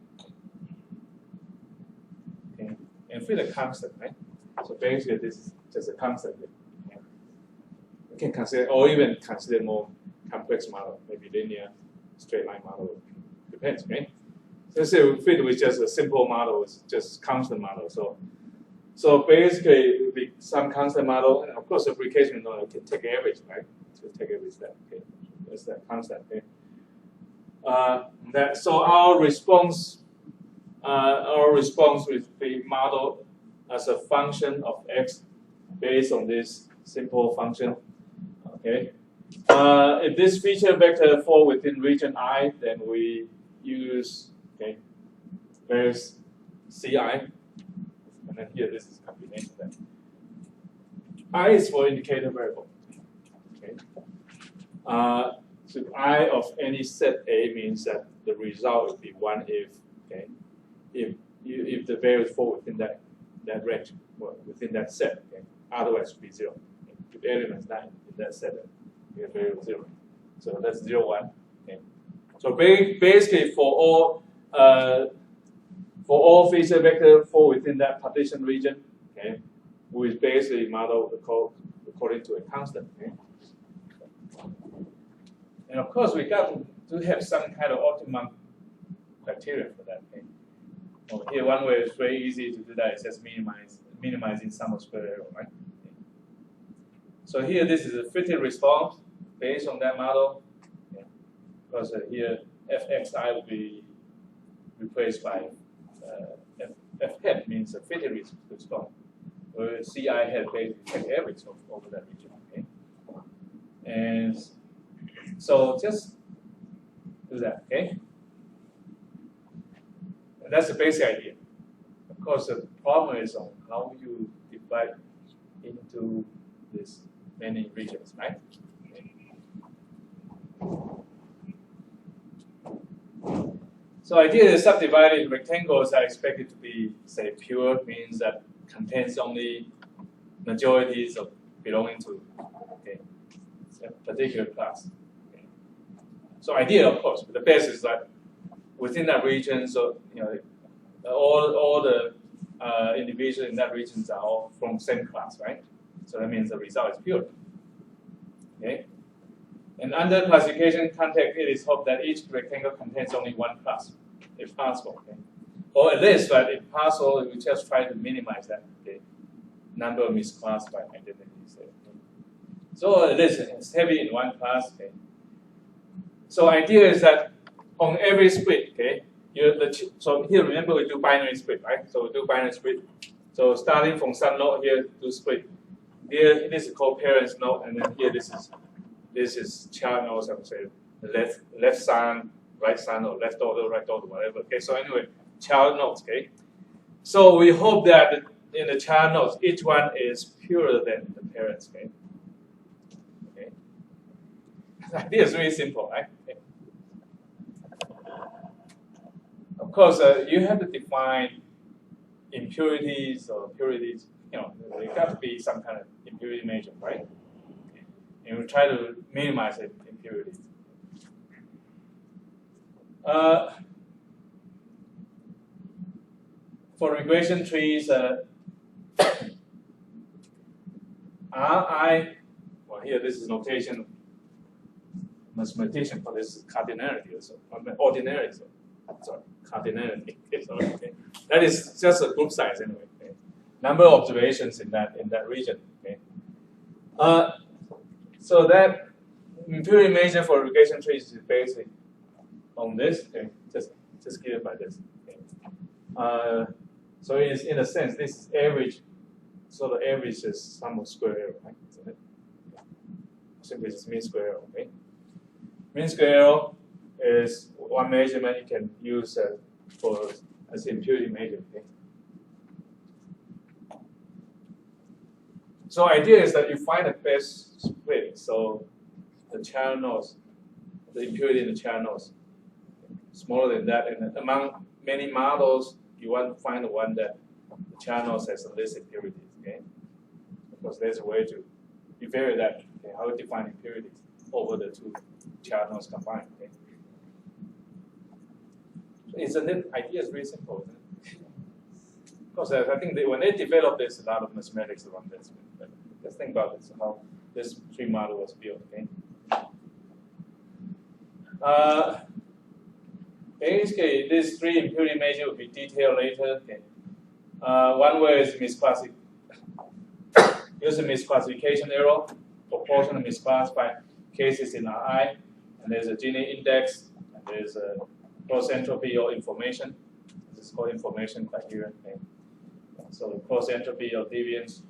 okay, and fit a constant, right? So basically, this is just a constant. Okay. We can consider, or even consider more complex model, maybe linear, straight line model, depends, okay? Let's say we fit with just a simple model, it's just constant model. So basically, it will be some constant model, and of course, application you can take average, right? So take average that, okay? That's that constant, okay? So our response will be modeled as a function of x based on this simple function, okay? If this feature vector fall within region I, then we use various Ci, and then here this is combination then. I is for indicator variable. Okay. So I of any set A means that the result would be 1 if the values fall within that range, well, within that set. Okay. Otherwise it would be 0. Okay. If elements not in that set, you have value 0. So that's 0, 1. Okay. So basically for all feature vector fall within that partition region, okay, we basically model the code according to a constant. Okay? And of course, we got to have some kind of optimum criteria for that. Okay? Over here, one way is very easy to do that is just minimizing sum of square error, right? Okay. So here, this is a fitted response based on that model. Okay? Because here, fxi will be replaced by f hat means a fitted response. Where Ci hat basically take average over that region. Okay? And so just do that, okay? And that's the basic idea. Of course, the problem is on how you divide into these many regions, right? Okay. So ideally, subdivided rectangles are expected to be, say, pure, means that contains only majorities of belonging to a particular class. Okay. So ideal, of course, but the best is that within that region, so all the individuals in that region are all from same class, right? So that means the result is pure. Okay. And under classification context, it is hoped that each rectangle contains only one class, if possible. Okay? Or at least, but if possible, we just try to minimize that number of misclassified identities. Okay? So at least it's heavy in one class. Okay? So idea is that on every split, okay, so here remember we do binary split, right? So we do binary split. So starting from some node here, do split. Here this is called parents node, and then here this is child nodes, I would say, the left son, right son, or left daughter, right daughter, whatever. Okay, so anyway, child nodes, okay? So we hope that in the child nodes, each one is purer than the parents, okay? Okay. The idea is really simple, right? Okay. Of course, you have to define impurities or purities, there got to be some kind of impurity measure, right? And we try to minimize the impurities. For regression trees, Ri Here, this is notation. Mathematician call this cardinality also, ordinarity. Sorry, cardinality. Okay. That is just a group size anyway. Okay. Number of observations in that region. Okay. So that impurity measure for regression trees is based on this. Okay. Just given by this. Okay. So it's, in a sense, this average. So the average is sum of square error, right? Isn't it? Simply it's mean square error. Okay. Mean square error is one measurement you can use for as impurity measure. Okay? So idea is that you find the best split. So the channels, the impurity in the channels, smaller than that, and among many models, you want to find the one that the channels has the least impurities. Okay, because there's a way to vary that. Okay? How to define impurities over the two channels combined. Okay? Isn't it? Idea is very simple, isn't it? Because I think when they developed this, a lot of mathematics around this. But just think about this, how this tree model was built. Okay. Basically, these three impurity measures will be detailed later. Okay. One way is using misclassification error, proportional misclassified cases in RI, and there's a Gini index, and there's a cross entropy or information. This is called information criteria. Okay. So cross entropy or deviance.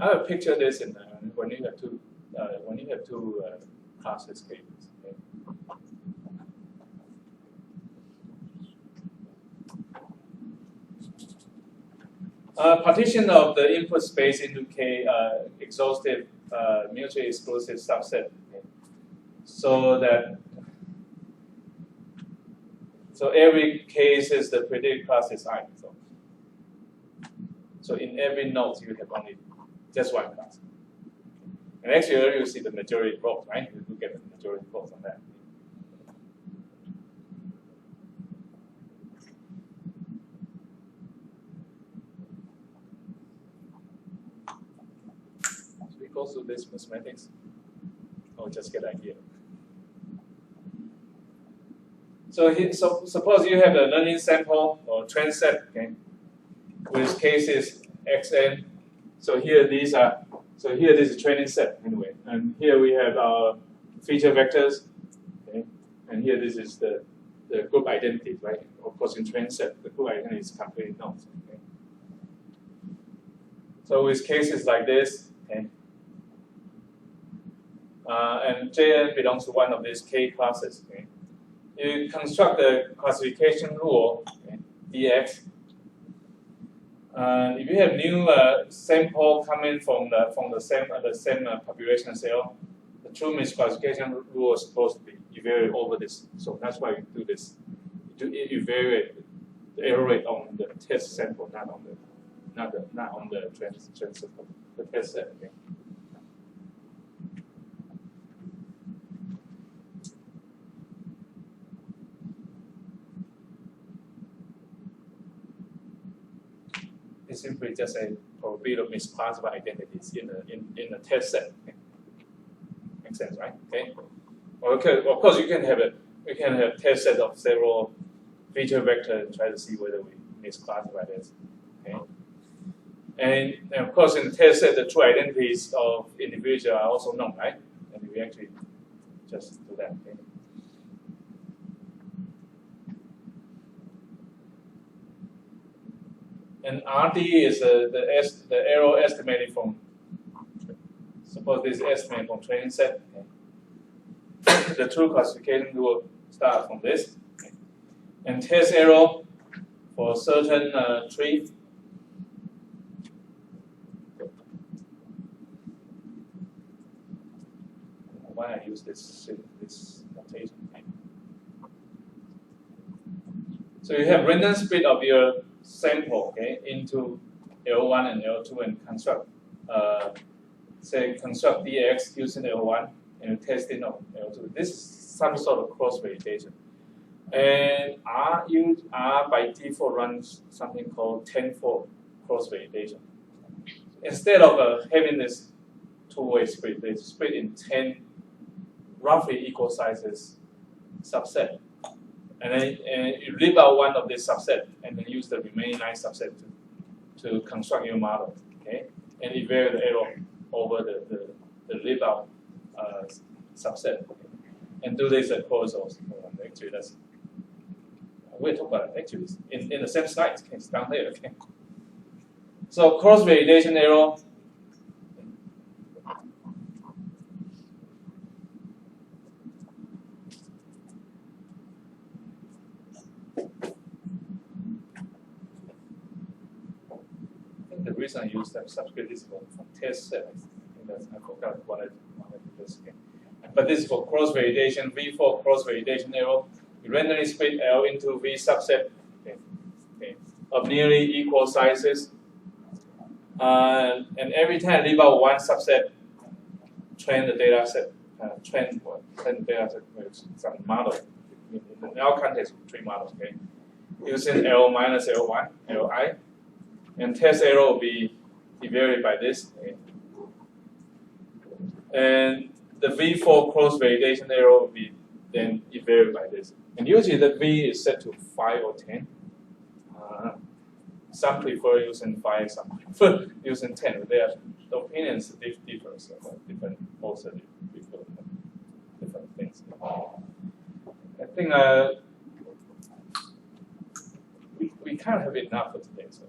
I will picture this in when you have two classes cases. Okay. Partition of the input space into K exhaustive mutually exclusive subset. Okay. So every case is the predicted class is I. So in every node you have only just one class. And actually you see the majority vote, right? You get the majority vote on that. Should we go through this mathematics? Or just get an idea? So suppose you have a learning sample or train set, okay, with cases xn. So here these are. So here this is training set anyway, and here we have our feature vectors, okay, and here this is the group identities, right? Of course, in train set the group identity is completely known. Okay. So with cases like this, okay, and Jn belongs to one of these k classes. Okay. You construct the classification rule, okay, dx. If you have new sample coming from the same population cell, the true misclassification rule is supposed to be you vary over this. So that's why you do this. You vary the error rate on the test sample, not on the the test set. Okay. It's simply just a probability of misclassified identities in a test set. Okay. Makes sense, right? Okay. Okay. Of course, you can have test set of several feature vectors and try to see whether we misclassify this. Okay. And of course, in the test set, the true identities of individuals are also known, right? And we actually just do that. Okay. And RD is the error estimated from, suppose this is estimated from training set. Okay. The true classification will start from this. Okay. And test error for certain tree. Why I use this notation? Okay. So you have random split of your sample, okay, into L1 and L2 and construct, construct dx using L1 and test it on L2. This is some sort of cross validation. And R by default runs something called tenfold cross validation. Instead of having this two-way split. They split in 10 roughly equal sizes subset. And then you leave out one of this subset and then use the remaining 9 subset to construct your model. Okay? And evaluate the error over the leave out subset. And do this across also. Actually, that's we'll talk about it actually in the same slide. Okay, it's down there. Okay. So cross validation error. I think the reason I use that subscript is for test set. I forgot what I wanted to do again. But this is for cross validation, V4 cross validation error. You randomly split L into V subset of nearly equal sizes. And every time I leave out one subset, train the data set, train the data set with some model. In our context, 3 models, okay? Using L minus L1, Li. And test error will be evaluated by this. Okay? And the V4 cross validation error will be then evaluated by this. And usually the V is set to 5 or 10. Some prefer using 5, some prefer using 10. The opinions differ, so different also prefer different things. I think we kind of have enough for today. So.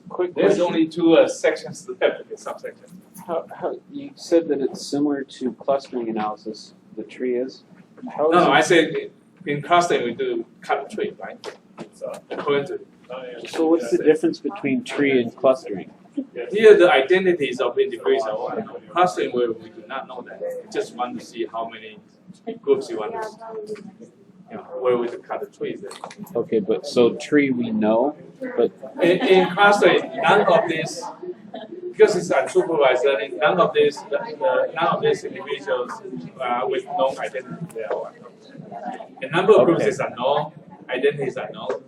Quick There's question. only 2 sections left, okay, subsections. How you said that it's similar to clustering analysis. The tree is. How is No, it? I said in clustering we do cut a tree, right? So according to. So what's the difference between tree and clustering? Here the identities of individuals are one. Clustering where we do not know that. We just want to see how many groups you want to, where we cut the trees. Okay, but so tree we know, but In clustering, none of this, because it's unsupervised learning, none of these individuals with known identity they are one. The number of groups Okay. is unknown, identities are known.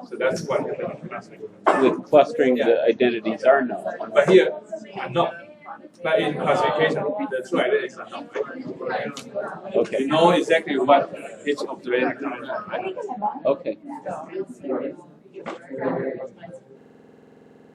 So that's what happened in clustering. with clustering the identities are known. But here, unknown. But in classification, the true identities are known. Okay. You know exactly what each observation comes from, right? Okay.